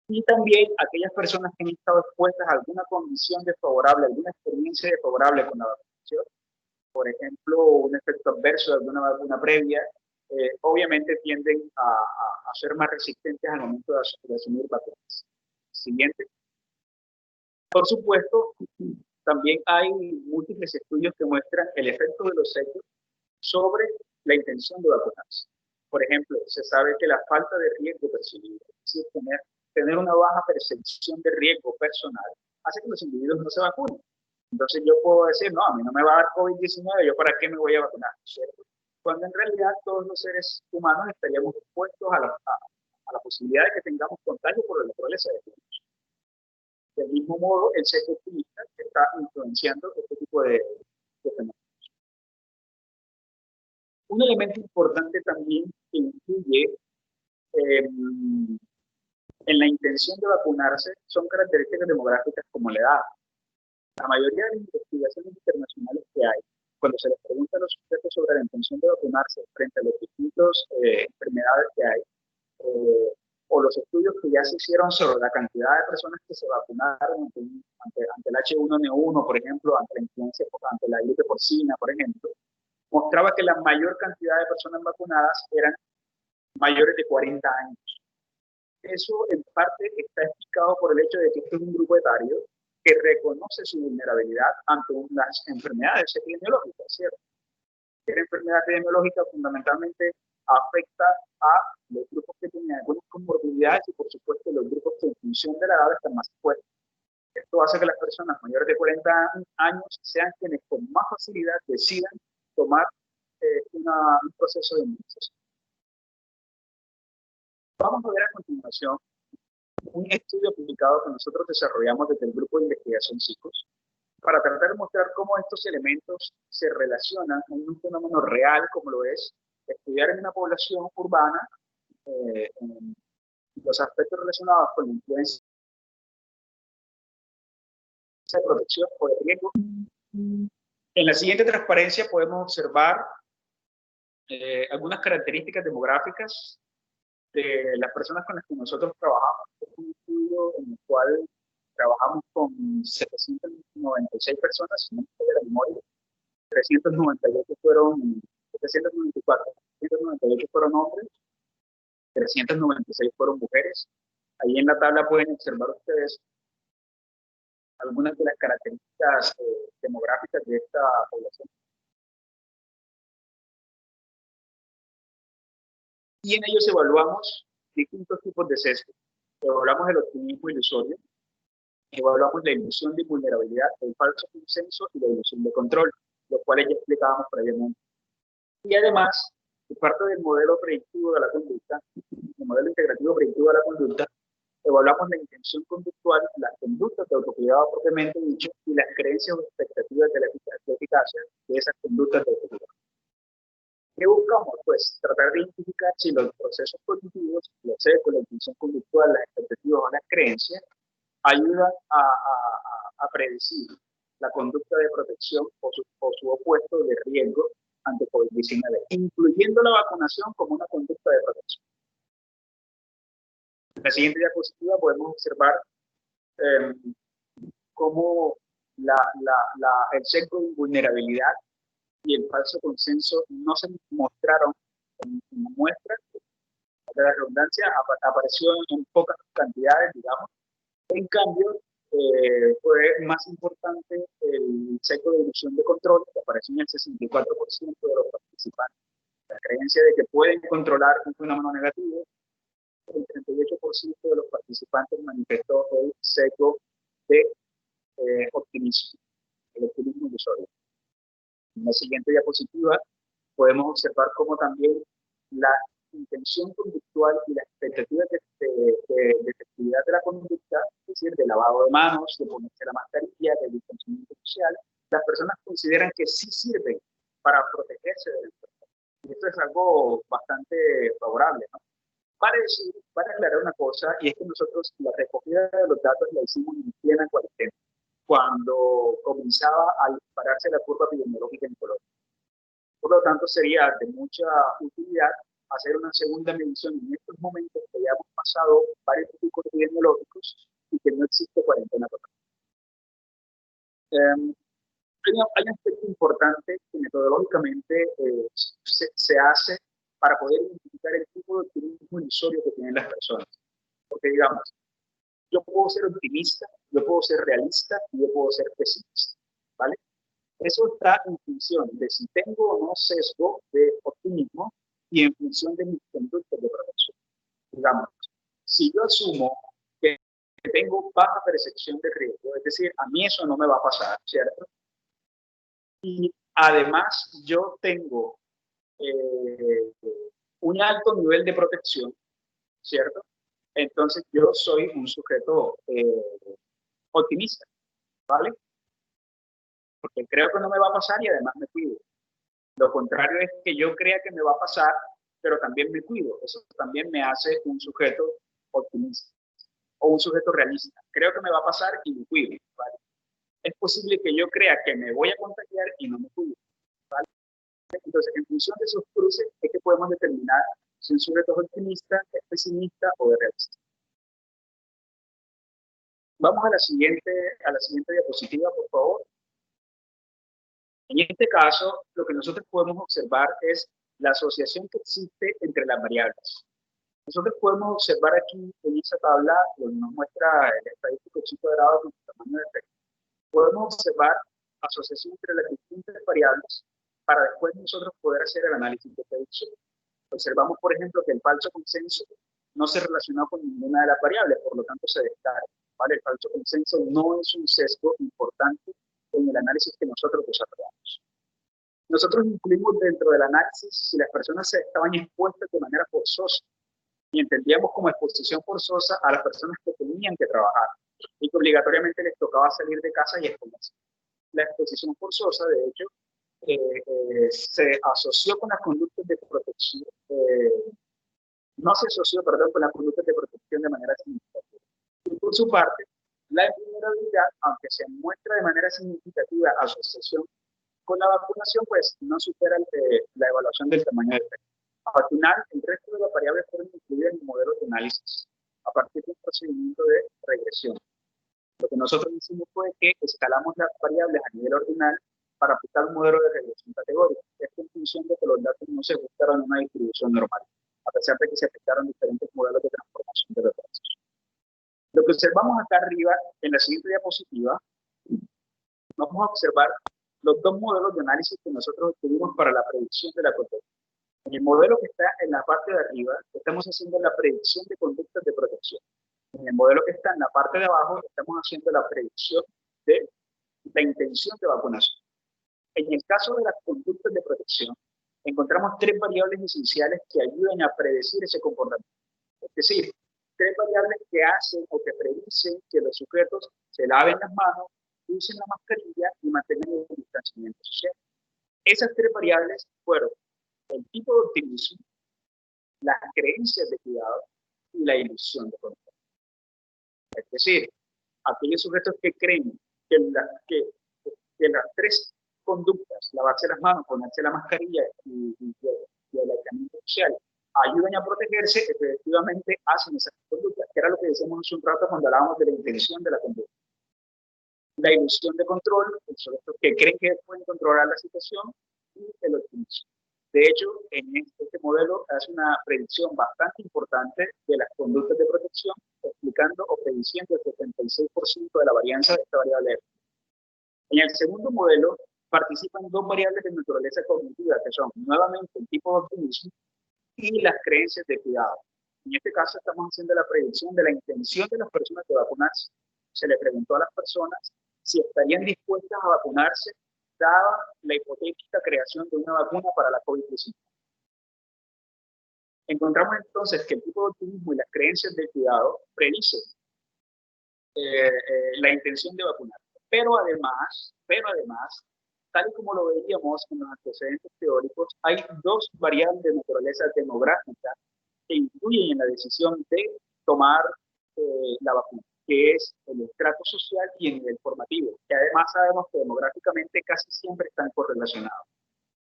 Y también aquellas personas que han estado expuestas a alguna condición desfavorable, alguna experiencia desfavorable con la vacunación, por ejemplo, un efecto adverso de alguna vacuna previa, obviamente tienden a ser más resistentes al momento de asumir vacunas. Siguiente. Por supuesto, también hay múltiples estudios que muestran el efecto de los sesgos sobre la intención de vacunarse. Por ejemplo, se sabe que la falta de riesgo percibido, es decir, tener una baja percepción de riesgo personal, hace que los individuos no se vacunen. Entonces yo puedo decir, no, a mí no me va a dar COVID-19, ¿yo para qué me voy a vacunar? ¿Cierto? Cuando en realidad todos los seres humanos estaríamos expuestos a la posibilidad de que tengamos contagio por la naturaleza de virus. Del mismo modo, el sesgo optimista está influenciando este tipo de fenómenos. Un elemento importante también que influye en la intención de vacunarse son características demográficas como la edad. La mayoría de las investigaciones internacionales que hay, cuando se les pregunta a los sujetos sobre la intención de vacunarse frente a las distintas enfermedades que hay, o los estudios que ya se hicieron sobre la cantidad de personas que se vacunaron ante el H1N1, por ejemplo, ante la influenza, ante la gripe porcina, por ejemplo, mostraba que la mayor cantidad de personas vacunadas eran mayores de 40 años. Eso en parte está explicado por el hecho de que este es un grupo etario que reconoce su vulnerabilidad ante unas enfermedades epidemiológicas, ¿cierto? La enfermedad epidemiológica fundamentalmente afecta a los grupos que tienen algunas comorbilidades y, por supuesto, los grupos que en función de la edad están más expuestos. Esto hace que las personas mayores de 40 años sean quienes con más facilidad decidan tomar un proceso de inmunización. Vamos a ver a continuación un estudio publicado que nosotros desarrollamos desde el grupo de investigación SICOS para tratar de mostrar cómo estos elementos se relacionan en un fenómeno real como lo es estudiar en una población urbana los aspectos relacionados con la influencia de protección o de riesgo. En la siguiente transparencia podemos observar algunas características demográficas de las personas con las que nosotros trabajamos. Es un estudio en el cual trabajamos con 796 personas, si no me falla la memoria. 398 fueron, 794, 398 fueron hombres, 396 fueron mujeres. Ahí en la tabla pueden observar ustedes algunas de las características demográficas de esta población. Y en ellos evaluamos distintos tipos de sesgo. Evaluamos el optimismo ilusorio, evaluamos la ilusión de vulnerabilidad, el falso consenso y la ilusión de control, los cuales ya explicábamos previamente. Y además, parte del modelo predictivo de la conducta, el modelo integrativo predictivo de la conducta, evaluamos la intención conductual, las conductas de autocuidado propiamente dicho y las creencias o expectativas de la eficacia de esas conductas de autocuidado. ¿Qué buscamos? Pues tratar de identificar si los procesos cognitivos, los sesgos, la intención conductual, las expectativas o las creencias ayudan a predecir la conducta de protección o su opuesto de riesgo ante COVID-19, incluyendo la vacunación como una conducta de protección. En la siguiente diapositiva podemos observar cómo el sesgo de vulnerabilidad y el falso consenso no se mostraron como muestras. La redundancia apareció en pocas cantidades, digamos. En cambio, fue más importante el sesgo de ilusión de control, que apareció en el 64% de los participantes. La creencia de que pueden controlar un fenómeno negativo, el 38% de los participantes manifestó el sesgo de optimismo, el optimismo ilusorio. En la siguiente diapositiva podemos observar cómo también la intención conductual y las expectativas de efectividad de la conducta, es decir, de lavado de manos, de ponerse la mascarilla, del distanciamiento social, las personas consideran que sí sirven para protegerse de la enfermedad. Y esto es algo bastante favorable, ¿no? Para aclarar una cosa, y es que nosotros la recogida de los datos la hicimos en plena cuarentena, cuando comenzaba a dispararse la curva epidemiológica en Colombia. Por lo tanto, sería de mucha utilidad hacer una segunda medición en estos momentos que ya hemos pasado varios picos epidemiológicos y que no existe cuarentena total. Hay un aspecto importante que metodológicamente se hace para poder identificar el tipo de optimismo ilusorio que tienen las personas. Porque, digamos, yo puedo ser optimista, yo puedo ser realista y yo puedo ser pesimista, ¿vale? Eso está en función de si tengo o no sesgo de optimismo y en función de mis conductas de protección. Digamos, si yo asumo que tengo baja percepción de riesgo, es decir, a mí eso no me va a pasar, ¿cierto? Y además yo tengo un alto nivel de protección, ¿cierto? Entonces yo soy un sujeto optimista, ¿vale? Porque creo que no me va a pasar y además me cuido. Lo contrario es que yo crea que me va a pasar, pero también me cuido. Eso también me hace un sujeto optimista o un sujeto realista. Creo que me va a pasar y me cuido, ¿vale? Es posible que yo crea que me voy a contagiar y no me cuido, ¿vale? Entonces, en función de esos cruces es que podemos determinar si un sujeto es optimista, es pesimista o es realista. Vamos a la siguiente diapositiva, por favor. En este caso, lo que nosotros podemos observar es la asociación que existe entre las variables. Nosotros podemos observar aquí en esa tabla, donde nos muestra el estadístico chi cuadrado con su tamaño de efecto, podemos observar asociación entre las distintas variables para después nosotros poder hacer el análisis de predicción. Observamos, por ejemplo, que el falso consenso no se relacionó con ninguna de las variables, por lo tanto se descarta, ¿vale? El falso consenso no es un sesgo importante en el análisis que nosotros desarrollamos. Nosotros incluimos dentro del análisis si las personas se estaban expuestas de manera forzosa y entendíamos como exposición forzosa a las personas que tenían que trabajar y que obligatoriamente les tocaba salir de casa y exponerse. La exposición forzosa, de hecho, se asoció con las conductas de protección, no se asoció, perdón, con las conductas de protección de manera significativa. Y por su parte, la vulnerabilidad, aunque se muestra de manera significativa asociación con la vacunación, pues no supera la evaluación del tamaño de efecto. Al final, el resto de las variables fueron incluidas en el modelo de análisis a partir de un procedimiento de regresión. Lo que nosotros hicimos fue que escalamos las variables a nivel ordinal para aplicar un modelo de regresión categórica. Esto en función de que los datos no se ajustaron a una distribución normal, a pesar de que se aplicaron diferentes modelos de transformación de los datos. Lo que observamos acá arriba, en la siguiente diapositiva, vamos a observar los dos modelos de análisis que nosotros obtuvimos para la predicción de la conducta. En el modelo que está en la parte de arriba, estamos haciendo la predicción de conductas de protección. En el modelo que está en la parte de abajo, estamos haciendo la predicción de la intención de vacunación. En el caso de las conductas de protección, encontramos tres variables esenciales que ayudan a predecir ese comportamiento. Es decir, tres variables que hacen o que predicen que los sujetos se laven las manos, usen la mascarilla y mantengan el distanciamiento social. Esas tres variables fueron el tipo de optimismo, las creencias de cuidado y la ilusión de control. Es decir, aquellos sujetos que creen que las tres conductas, lavarse las manos, ponerse la mascarilla y el aislamiento social, ayudan a protegerse, efectivamente hacen esas conductas, que era lo que decíamos hace un rato cuando hablábamos de la intención de la conducta. La ilusión de control, el sujeto que creen que pueden controlar la situación, y el optimismo. De hecho, en este modelo hace una predicción bastante importante de las conductas de protección, explicando o prediciendo el 76% de la varianza de esta variable. En el segundo modelo participan dos variables de naturaleza cognitiva, que son nuevamente el tipo de optimismo y las creencias de cuidado. En este caso estamos haciendo la predicción de la intención de las personas de vacunarse. Se le preguntó a las personas si estarían dispuestas a vacunarse dada la hipotética creación de una vacuna para la COVID-19. Encontramos entonces que el tipo de optimismo y las creencias de cuidado predicen la intención de vacunar. Pero además, tal y como lo veíamos en los antecedentes teóricos, hay dos variables de naturaleza demográfica que influyen en la decisión de tomar la vacuna, que es el estrato social y el nivel formativo, que además sabemos que demográficamente casi siempre están correlacionados.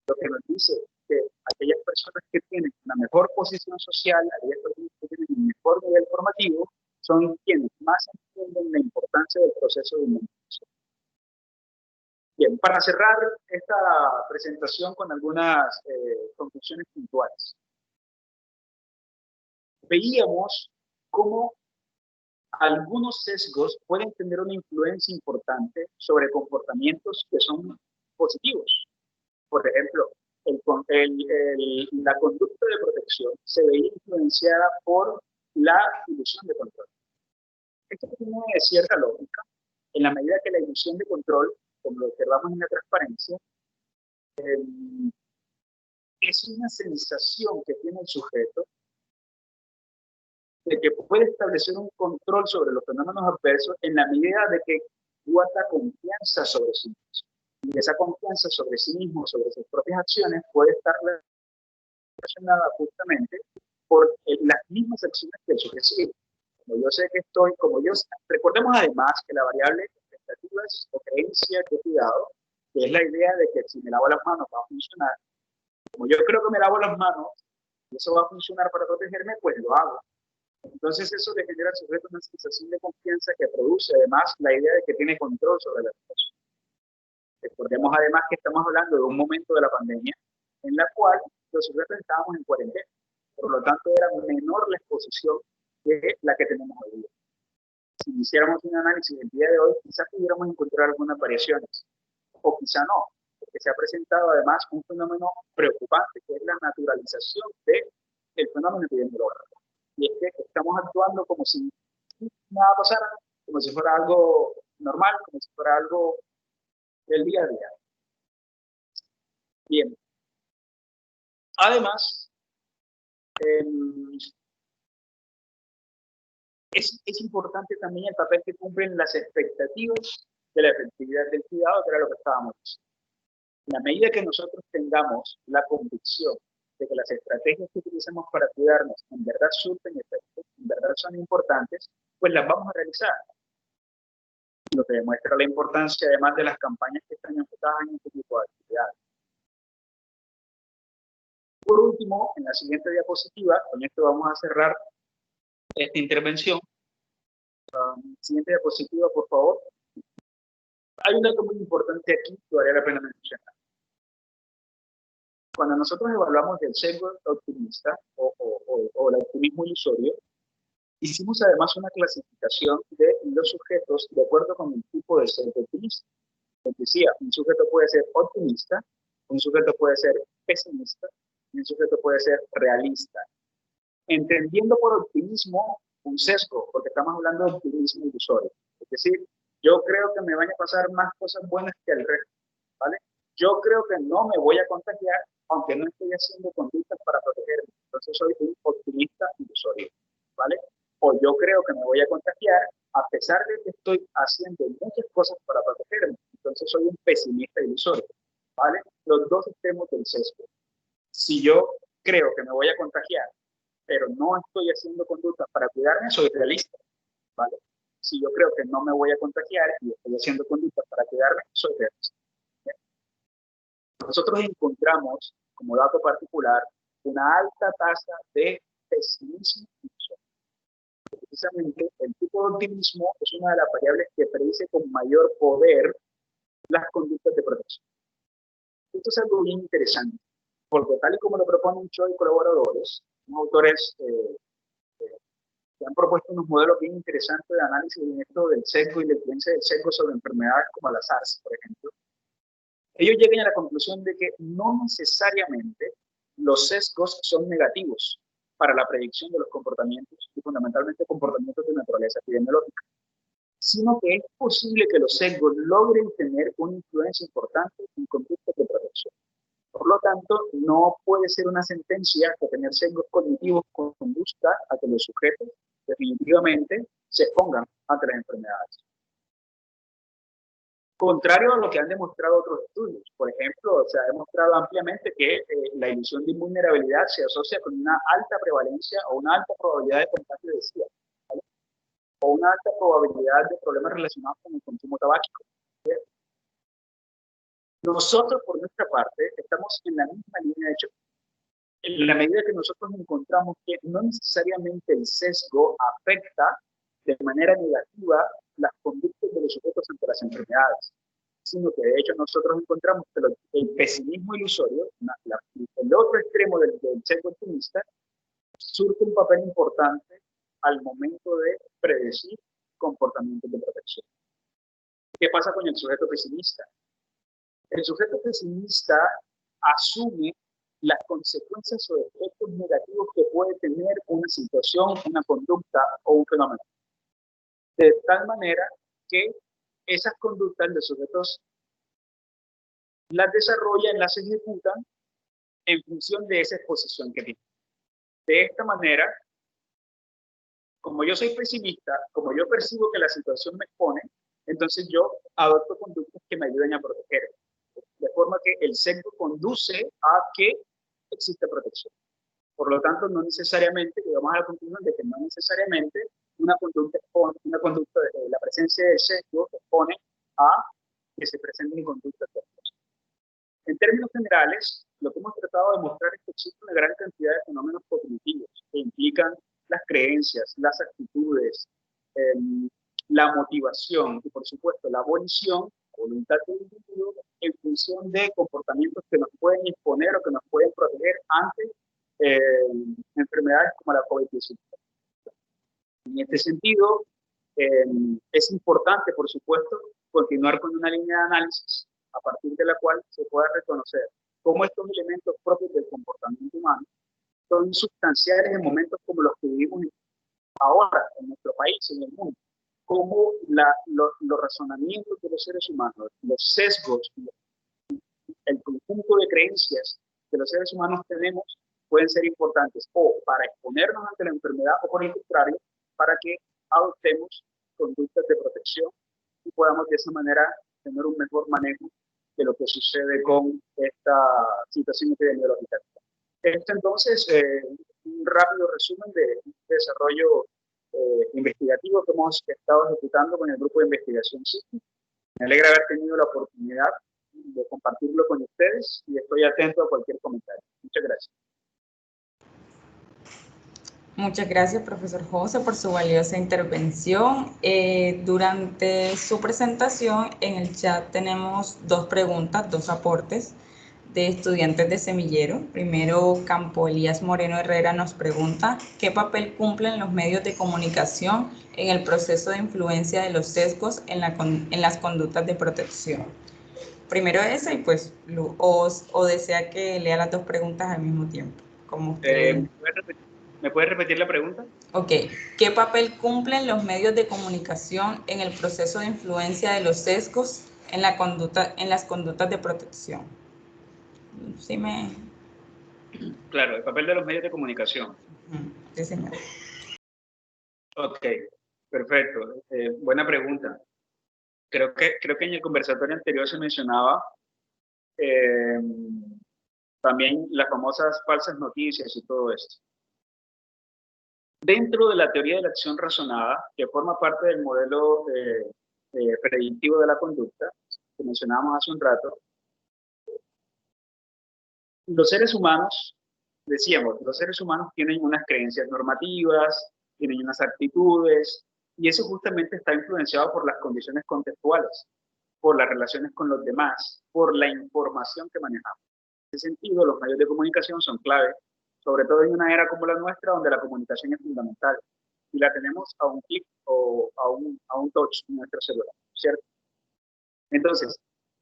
Lo que nos dice que aquellas personas que tienen una mejor posición social, aquellas personas que tienen un mejor nivel formativo, son quienes más entienden la importancia del proceso de inmunización. Bien, para cerrar esta presentación con algunas conclusiones puntuales. Veíamos cómo algunos sesgos pueden tener una influencia importante sobre comportamientos que son positivos. Por ejemplo, la conducta de protección se veía influenciada por la ilusión de control. Esto tiene cierta lógica, en la medida que la ilusión de control, como lo observamos en la transparencia, es una sensación que tiene el sujeto de que puede establecer un control sobre los fenómenos adversos en la medida de que guarda confianza sobre sí mismo. Y esa confianza sobre sí mismo, sobre sus propias acciones, puede estar relacionada justamente por las mismas acciones que el sujeto sigue. Como yo sé que recordemos además que la variable expectativas o creencia de cuidado, que es la idea de que si me lavo las manos va a funcionar, como yo creo que me lavo las manos y eso va a funcionar para protegerme, pues lo hago. Entonces eso le genera al sujeto una sensación de confianza que produce además la idea de que tiene control sobre la situación. Recordemos además que estamos hablando de un momento de la pandemia en la cual los sujetos estábamos en cuarentena. Por lo tanto, era menor la exposición que la que tenemos hoy día. Si hiciéramos un análisis el día de hoy, quizás pudiéramos encontrar algunas variaciones, o quizá no, porque se ha presentado además un fenómeno preocupante, que es la naturalización del fenómeno epidemiológico. Y es que estamos actuando como si nada pasara, como si fuera algo normal, como si fuera algo del día a día. Bien. Además, es importante también el papel que cumplen las expectativas de la efectividad del cuidado, que era lo que estábamos diciendo. En la medida que nosotros tengamos la convicción de que las estrategias que utilizamos para cuidarnos en verdad surten efectos, en verdad son importantes, pues las vamos a realizar. Lo que demuestra la importancia además de las campañas que están enfocadas en este tipo de actividades. Por último, en la siguiente diapositiva, con esto vamos a cerrar esta intervención. Siguiente diapositiva, por favor. Hay un dato muy importante aquí que vale la pena mencionar. Cuando nosotros evaluamos el sesgo optimista o el optimismo ilusorio, hicimos además una clasificación de los sujetos de acuerdo con el tipo de sesgo optimista. Les decía, un sujeto puede ser optimista, un sujeto puede ser pesimista y un sujeto puede ser realista. Entendiendo por optimismo un sesgo, porque estamos hablando de optimismo ilusorio. Es decir, yo creo que me van a pasar más cosas buenas que el resto, ¿vale? Yo creo que no me voy a contagiar, aunque no estoy haciendo conductas para protegerme. Entonces soy un optimista ilusorio, ¿vale? O yo creo que me voy a contagiar, a pesar de que estoy haciendo muchas cosas para protegerme. Entonces soy un pesimista ilusorio, ¿vale? Los dos extremos del sesgo. Si yo creo que me voy a contagiar, pero no estoy haciendo conductas para cuidarme, soy realista, ¿vale? Si yo creo que no me voy a contagiar y estoy haciendo conductas para cuidarme, soy realista. ¿Bien? Nosotros encontramos, como dato particular, una alta tasa de pesimismo. Precisamente, el tipo de optimismo es una de las variables que predice con mayor poder las conductas de protección. Esto es algo bien interesante, porque tal y como lo proponen Cho y colaboradores, unos autores que han propuesto unos modelos bien interesantes de análisis en esto del sesgo y la influencia del sesgo sobre enfermedades como la SARS, por ejemplo. Ellos llegan a la conclusión de que no necesariamente los sesgos son negativos para la predicción de los comportamientos y fundamentalmente comportamientos de naturaleza epidemiológica, sino que es posible que los sesgos logren tener una influencia importante en conductas de protección. Por lo tanto, no puede ser una sentencia que tener sesgos cognitivos conduzca a que los sujetos definitivamente se expongan ante las enfermedades. Contrario a lo que han demostrado otros estudios. Por ejemplo, se ha demostrado ampliamente que la ilusión de invulnerabilidad se asocia con una alta prevalencia o una alta probabilidad de contagio de SIDA, ¿vale? O una alta probabilidad de problemas relacionados con el consumo tabáquico. ¿Sí? Nosotros, por nuestra parte, estamos en la misma línea de choque. En la medida que nosotros encontramos que no necesariamente el sesgo afecta de manera negativa las conductas de los sujetos ante las enfermedades, sino que de hecho nosotros encontramos que el pesimismo ilusorio, el otro extremo del sesgo optimista, surge un papel importante al momento de predecir comportamientos de protección. ¿Qué pasa con el sujeto pesimista? El sujeto pesimista asume las consecuencias o efectos negativos que puede tener una situación, una conducta o un fenómeno. De tal manera que esas conductas los sujetos las desarrollan, las ejecutan en función de esa exposición que tienen. De esta manera, como yo soy pesimista, como yo percibo que la situación me expone, entonces yo adopto conductas que me ayuden a proteger. De forma que el sesgo conduce a que existe protección. Por lo tanto, no necesariamente, llegamos a la conclusión de que no necesariamente una conducta de la presencia del sesgo expone a que se presenten conductas de protección. En términos generales, lo que hemos tratado de mostrar es que existe una gran cantidad de fenómenos cognitivos que implican las creencias, las actitudes, la motivación y, por supuesto, la volición, voluntad del individuo, en función de comportamientos que nos pueden exponer o que nos pueden proteger ante enfermedades como la COVID-19. En este sentido, es importante, por supuesto, continuar con una línea de análisis a partir de la cual se pueda reconocer cómo estos elementos propios del comportamiento humano son sustanciales en momentos como los que vivimos ahora en nuestro país, en el mundo, cómo los razonamientos de los seres humanos, los sesgos, el conjunto de creencias que los seres humanos tenemos pueden ser importantes o para exponernos ante la enfermedad o por el contrario, para que adoptemos conductas de protección y podamos de esa manera tener un mejor manejo de lo que sucede con esta situación epidemiológica. Esto entonces, un rápido resumen de desarrollo investigativo que hemos estado ejecutando con el grupo de investigación CICI. Me alegra haber tenido la oportunidad de compartirlo con ustedes y estoy atento a cualquier comentario. Muchas gracias. Muchas gracias, profesor José, por su valiosa intervención. Durante su presentación, en el chat tenemos dos preguntas, dos aportes de estudiantes de semillero. Primero, Campo Elías Moreno Herrera nos pregunta ¿qué papel cumplen los medios de comunicación en el proceso de influencia de los sesgos en las conductas de protección? Primero esa y pues, o desea que lea las dos preguntas al mismo tiempo, como usted. ¿Me puede repetir la pregunta? Ok. ¿Qué papel cumplen los medios de comunicación en el proceso de influencia de los sesgos en las conductas de protección? ¿Sí me...? Claro, el papel de los medios de comunicación. Sí, señor. Ok, perfecto. Buena pregunta. Creo que en el conversatorio anterior se mencionaba también las famosas falsas noticias y todo esto. Dentro de la teoría de la acción razonada, que forma parte del modelo predictivo de la conducta, que mencionábamos hace un rato, los seres humanos, decíamos, los seres humanos tienen unas creencias normativas, tienen unas actitudes, y eso justamente está influenciado por las condiciones contextuales, por las relaciones con los demás, por la información que manejamos. En ese sentido, los medios de comunicación son clave, sobre todo en una era como la nuestra, donde la comunicación es fundamental, y la tenemos a un clic o a un touch en nuestro celular, ¿cierto? Entonces,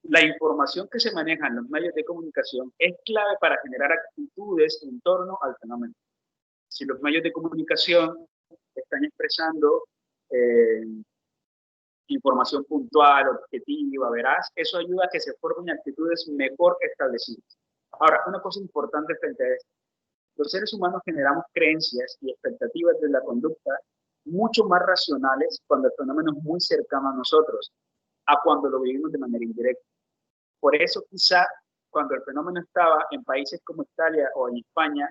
la información que se maneja en los medios de comunicación es clave para generar actitudes en torno al fenómeno. Si los medios de comunicación están expresando información puntual, objetiva, veraz, eso ayuda a que se formen actitudes mejor establecidas. Ahora, una cosa importante frente a esto. Los seres humanos generamos creencias y expectativas de la conducta mucho más racionales cuando el fenómeno es muy cercano a nosotros, a cuando lo vivimos de manera indirecta. Por eso quizá cuando el fenómeno estaba en países como Italia o en España,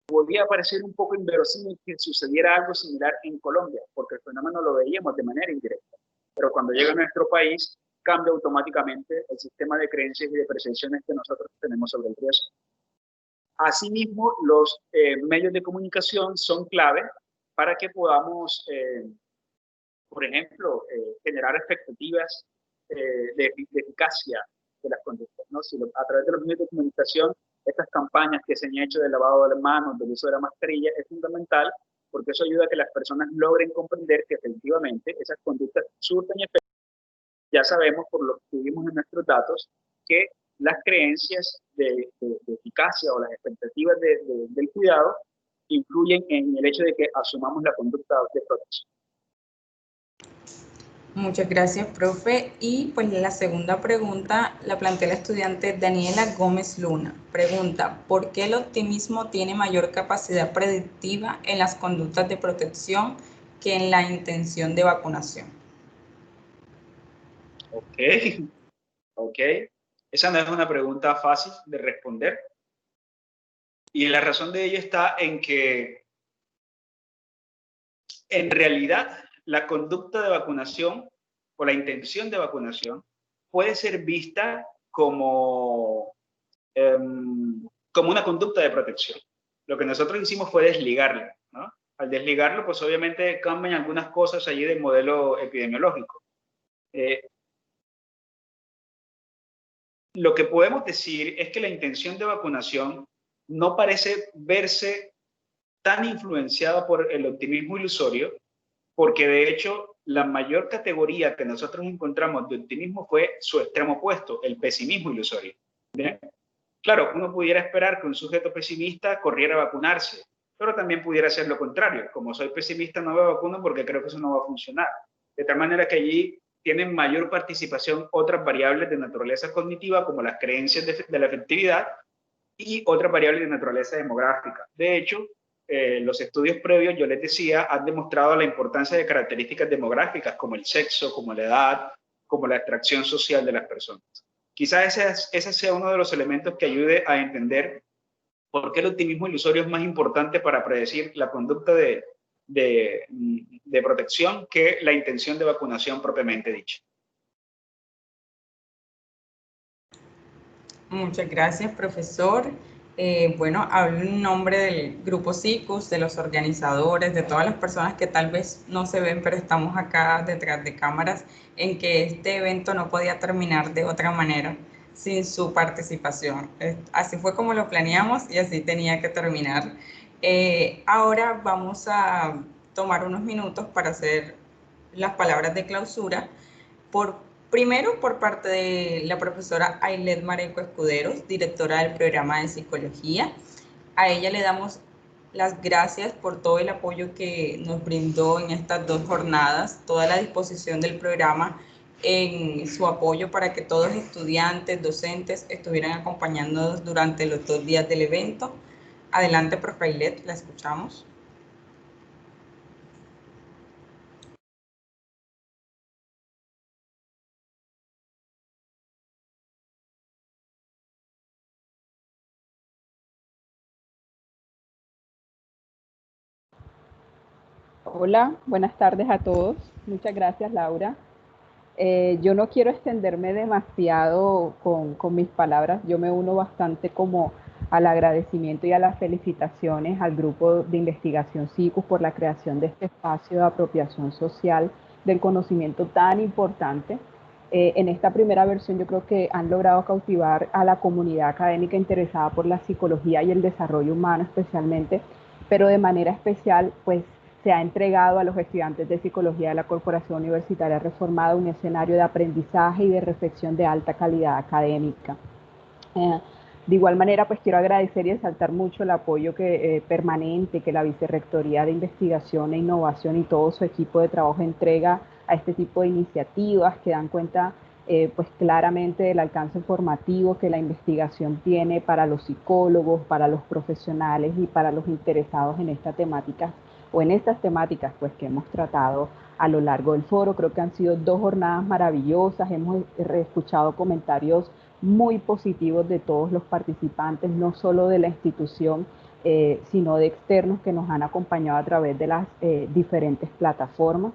podía parecer un poco inverosímil que sucediera algo similar en Colombia, porque el fenómeno lo veíamos de manera indirecta. Pero cuando llega a nuestro país, cambia automáticamente el sistema de creencias y de percepciones que nosotros tenemos sobre el riesgo. Asimismo, los medios de comunicación son clave para que podamos, por ejemplo, generar expectativas de eficacia de las conductas, ¿no? Si a través de los medios de comunicación, estas campañas que se han hecho de lavado de manos, del uso de la mascarilla, es fundamental porque eso ayuda a que las personas logren comprender que efectivamente esas conductas surten efectos. Ya sabemos por lo que vimos en nuestros datos que las creencias de eficacia o las expectativas del cuidado influyen en el hecho de que asumamos la conducta de protección. Muchas gracias, profe. Y pues la segunda pregunta la plantea la estudiante Daniela Gómez Luna. Pregunta, ¿por qué el optimismo tiene mayor capacidad predictiva en las conductas de protección que en la intención de vacunación? Ok. Esa no es una pregunta fácil de responder. Y la razón de ello está en que, en realidad, la conducta de vacunación o la intención de vacunación puede ser vista como una conducta de protección. Lo que nosotros hicimos fue desligarlo, ¿no? Al desligarlo, pues obviamente cambian algunas cosas allí del modelo epidemiológico. Lo que podemos decir es que la intención de vacunación no parece verse tan influenciada por el optimismo ilusorio, porque de hecho la mayor categoría que nosotros encontramos de optimismo fue su extremo opuesto, el pesimismo ilusorio. ¿Bien? Claro, uno pudiera esperar que un sujeto pesimista corriera a vacunarse, pero también pudiera ser lo contrario. Como soy pesimista, no me vacuno porque creo que eso no va a funcionar. De tal manera que allí tienen mayor participación otras variables de naturaleza cognitiva, como las creencias de la efectividad y otras variables de naturaleza demográfica. De hecho, los estudios previos, yo les decía, han demostrado la importancia de características demográficas como el sexo, como la edad, como la extracción social de las personas. Quizás ese sea uno de los elementos que ayude a entender por qué el optimismo ilusorio es más importante para predecir la conducta de protección que la intención de vacunación propiamente dicha. Muchas gracias, profesor. Bueno, hablo en nombre del Grupo SICUS, de los organizadores, de todas las personas que tal vez no se ven, pero estamos acá detrás de cámaras, en que este evento no podía terminar de otra manera sin su participación. Así fue como lo planeamos y así tenía que terminar. Ahora vamos a tomar unos minutos para hacer las palabras de clausura. Primero, por parte de la profesora Ailet Mareco Escuderos, directora del programa de psicología. A ella le damos las gracias por todo el apoyo que nos brindó en estas 2 jornadas, toda la disposición del programa en su apoyo para que todos los estudiantes, docentes estuvieran acompañándonos durante los 2 días del evento. Adelante, profe Ailet, la escuchamos. Hola, buenas tardes a todos. Muchas gracias, Laura. Yo no quiero extenderme demasiado con mis palabras. Yo me uno bastante como al agradecimiento y a las felicitaciones al grupo de investigación SICUS por la creación de este espacio de apropiación social del conocimiento tan importante. En esta primera versión yo creo que han logrado cautivar a la comunidad académica interesada por la psicología y el desarrollo humano especialmente, pero de manera especial pues se ha entregado a los estudiantes de psicología de la Corporación Universitaria Reformada un escenario de aprendizaje y de reflexión de alta calidad académica. De igual manera, pues quiero agradecer y exaltar mucho el apoyo permanente que la Vicerrectoría de Investigación e Innovación y todo su equipo de trabajo entrega a este tipo de iniciativas que dan cuenta pues claramente del alcance formativo que la investigación tiene para los psicólogos, para los profesionales y para los interesados en esta temática o en estas temáticas pues que hemos tratado a lo largo del foro. Creo que han sido 2 jornadas maravillosas, hemos escuchado comentarios muy positivos de todos los participantes, no solo de la institución, sino de externos que nos han acompañado a través de las diferentes plataformas.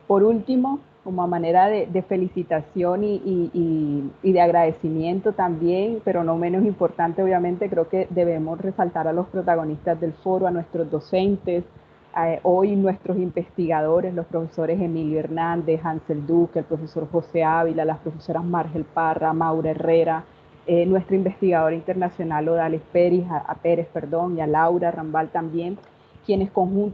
Por último, como a manera de felicitación y de agradecimiento también, pero no menos importante obviamente, creo que debemos resaltar a los protagonistas del foro, a nuestros docentes, hoy nuestros investigadores, los profesores Emilio Hernández, Hansel Duque, el profesor José Ávila, las profesoras Margel Parra, Maura Herrera, nuestra investigadora internacional Odales Pérez, y a Laura Rambal también, quienes con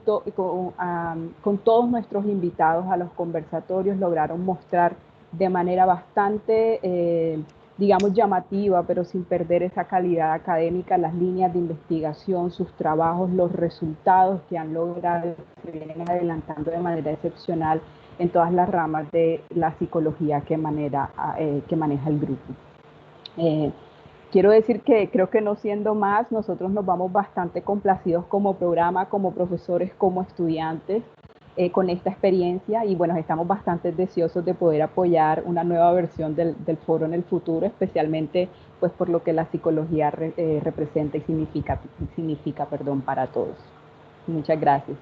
todos nuestros invitados a los conversatorios lograron mostrar de manera bastante, digamos, llamativa, pero sin perder esa calidad académica, las líneas de investigación, sus trabajos, los resultados que han logrado, que vienen adelantando de manera excepcional en todas las ramas de la psicología que maneja el grupo. Quiero decir que creo que no siendo más, nosotros nos vamos bastante complacidos como programa, como profesores, como estudiantes, con esta experiencia, y bueno, estamos bastante deseosos de poder apoyar una nueva versión del foro en el futuro, especialmente pues por lo que la psicología representa y significa para todos. Muchas gracias.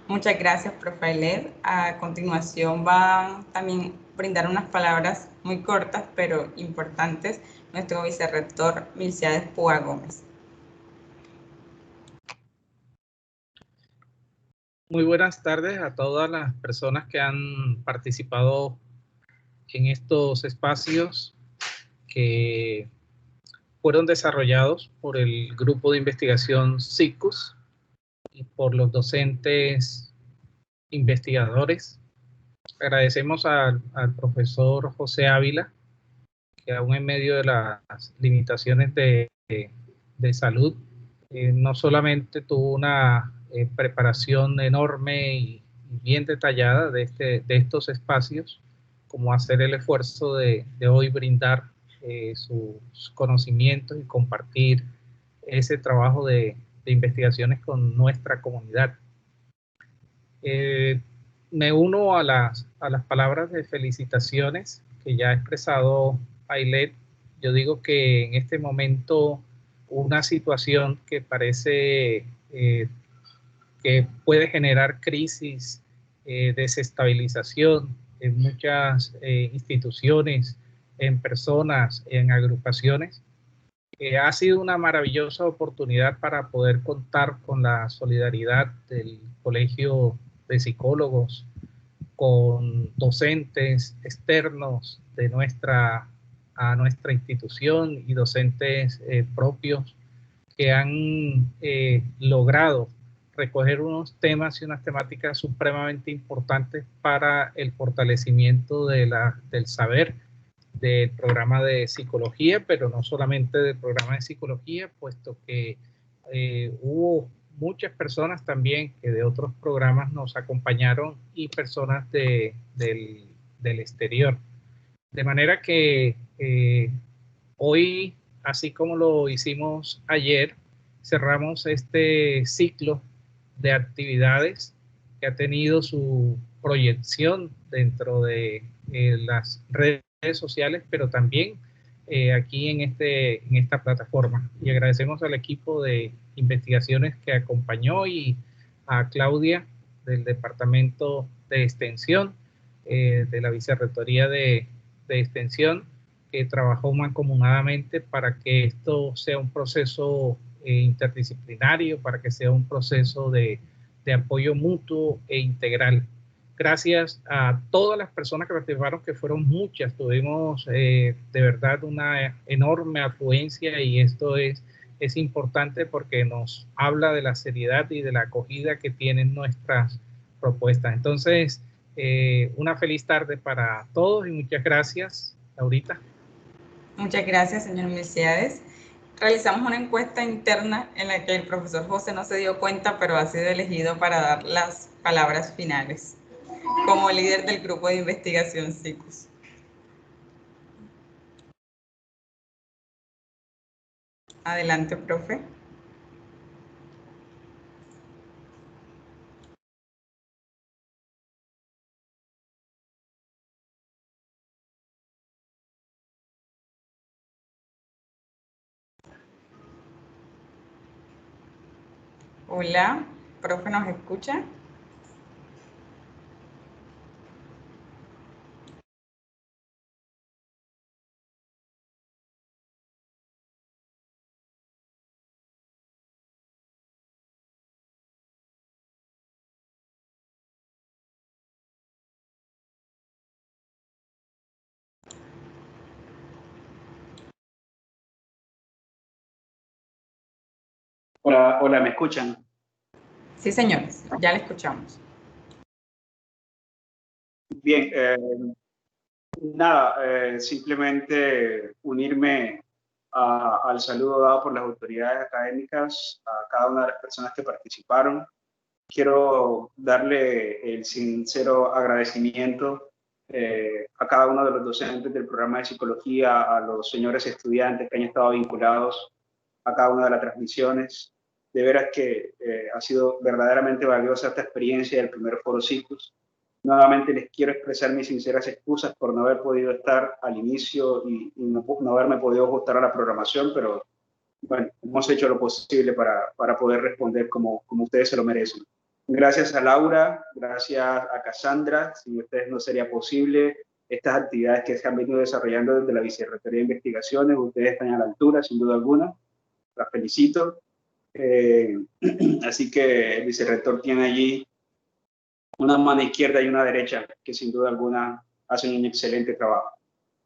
Muchas gracias, profe Ailed. A continuación va también brindar unas palabras muy cortas pero importantes nuestro vicerrector Milciades Púa Gómez. Muy buenas tardes a todas las personas que han participado en estos espacios que fueron desarrollados por el grupo de investigación SICUS y por los docentes investigadores. Agradecemos al profesor José Ávila, que aún en medio de las limitaciones de salud, no solamente tuvo una preparación enorme y bien detallada de estos espacios, como hacer el esfuerzo de hoy brindar sus conocimientos y compartir ese trabajo de investigaciones con nuestra comunidad. Me uno a las palabras de felicitaciones que ya ha expresado Ailed. Yo digo que en este momento una situación que parece que puede generar crisis, desestabilización en muchas instituciones, en personas, en agrupaciones, ha sido una maravillosa oportunidad para poder contar con la solidaridad del Colegio de Psicólogos, con docentes externos de a nuestra institución y docentes propios que han logrado recoger unos temas y unas temáticas supremamente importantes para el fortalecimiento del saber del programa de psicología, pero no solamente del programa de psicología, puesto que hubo muchas personas también que de otros programas nos acompañaron y personas del exterior. De manera que hoy, así como lo hicimos ayer, cerramos este ciclo de actividades que ha tenido su proyección dentro de las redes sociales, pero también aquí en esta plataforma. Y agradecemos al equipo de investigaciones que acompañó y a Claudia del Departamento de Extensión, de la Vicerrectoría de Extensión, que trabajó mancomunadamente para que esto sea un proceso interdisciplinario, para que sea un proceso de apoyo mutuo e integral. Gracias a todas las personas que participaron, que fueron muchas. Tuvimos de verdad una enorme afluencia, y esto es importante porque nos habla de la seriedad y de la acogida que tienen nuestras propuestas. Entonces, una feliz tarde para todos y muchas gracias, Laurita. Muchas gracias, señor Milciades. Realizamos una encuesta interna en la que el profesor José no se dio cuenta, pero ha sido elegido para dar las palabras finales como líder del grupo de investigación SICUS. Adelante, profe. Hola, profe, ¿nos escucha? Hola, hola, ¿me escuchan? Sí, señores, ya le escuchamos. Bien, nada, simplemente unirme al saludo dado por las autoridades académicas, a cada una de las personas que participaron. Quiero darle el sincero agradecimiento a cada uno de los docentes del programa de psicología, a los señores estudiantes que han estado vinculados a cada una de las transmisiones. De veras que ha sido verdaderamente valiosa esta experiencia del primer Foro SICUS. Nuevamente les quiero expresar mis sinceras excusas por no haber podido estar al inicio y no haberme podido ajustar a la programación, pero bueno, hemos hecho lo posible para poder responder como ustedes se lo merecen. Gracias a Laura, gracias a Cassandra, sin ustedes no sería posible estas actividades que se han venido desarrollando desde la Vicerrectoría de Investigaciones. Ustedes están a la altura, sin duda alguna, las felicito. Así que el vicerrector tiene allí una mano izquierda y una derecha que sin duda alguna hacen un excelente trabajo.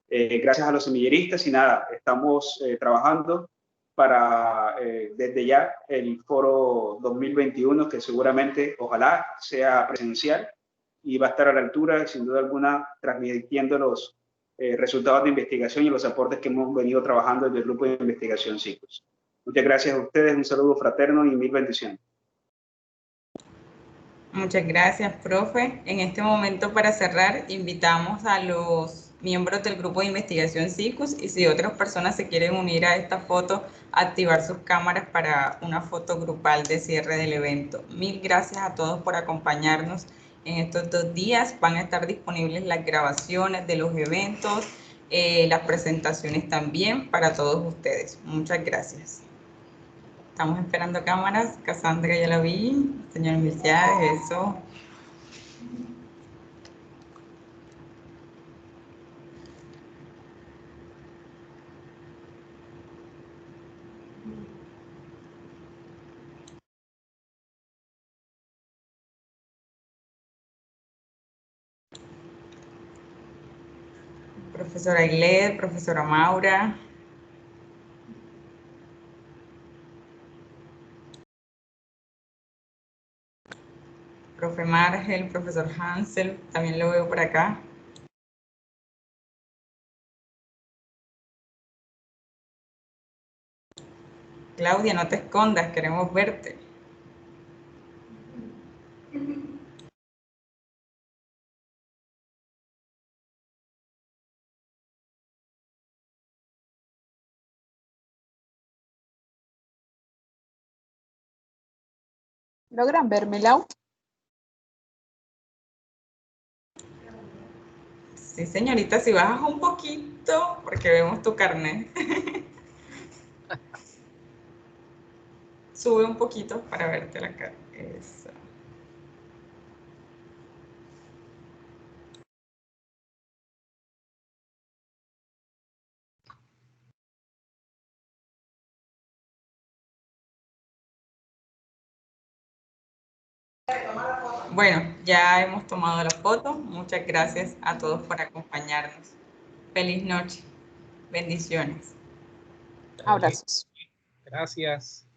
Gracias a los semilleristas y nada, estamos trabajando para desde ya el foro 2021 que seguramente, ojalá, sea presencial y va a estar a la altura, sin duda alguna, transmitiendo los resultados de investigación y los aportes que hemos venido trabajando desde el grupo de investigación SICUS. Muchas gracias a ustedes, un saludo fraterno y mil bendiciones. Muchas gracias, profe. En este momento, para cerrar, invitamos a los miembros del grupo de investigación SICUS y si otras personas se quieren unir a esta foto, activar sus cámaras para una foto grupal de cierre del evento. Mil gracias a todos por acompañarnos en estos 2 días. Van a estar disponibles las grabaciones de los eventos, las presentaciones también para todos ustedes. Muchas gracias. Estamos esperando cámaras. Cassandra ya la vi. Señor Milciades, eso. Profesora Ailed, profesora Maura. Profe Margel, profesor Hansel, también lo veo por acá. Claudia, no te escondas, queremos verte. ¿Logran verme, Lau? Sí, señorita, si bajas un poquito, porque vemos tu carnet. Sube un poquito para verte la cara. Eso. Bueno, ya hemos tomado la foto. Muchas gracias a todos por acompañarnos. Feliz noche. Bendiciones. Abrazos. Gracias.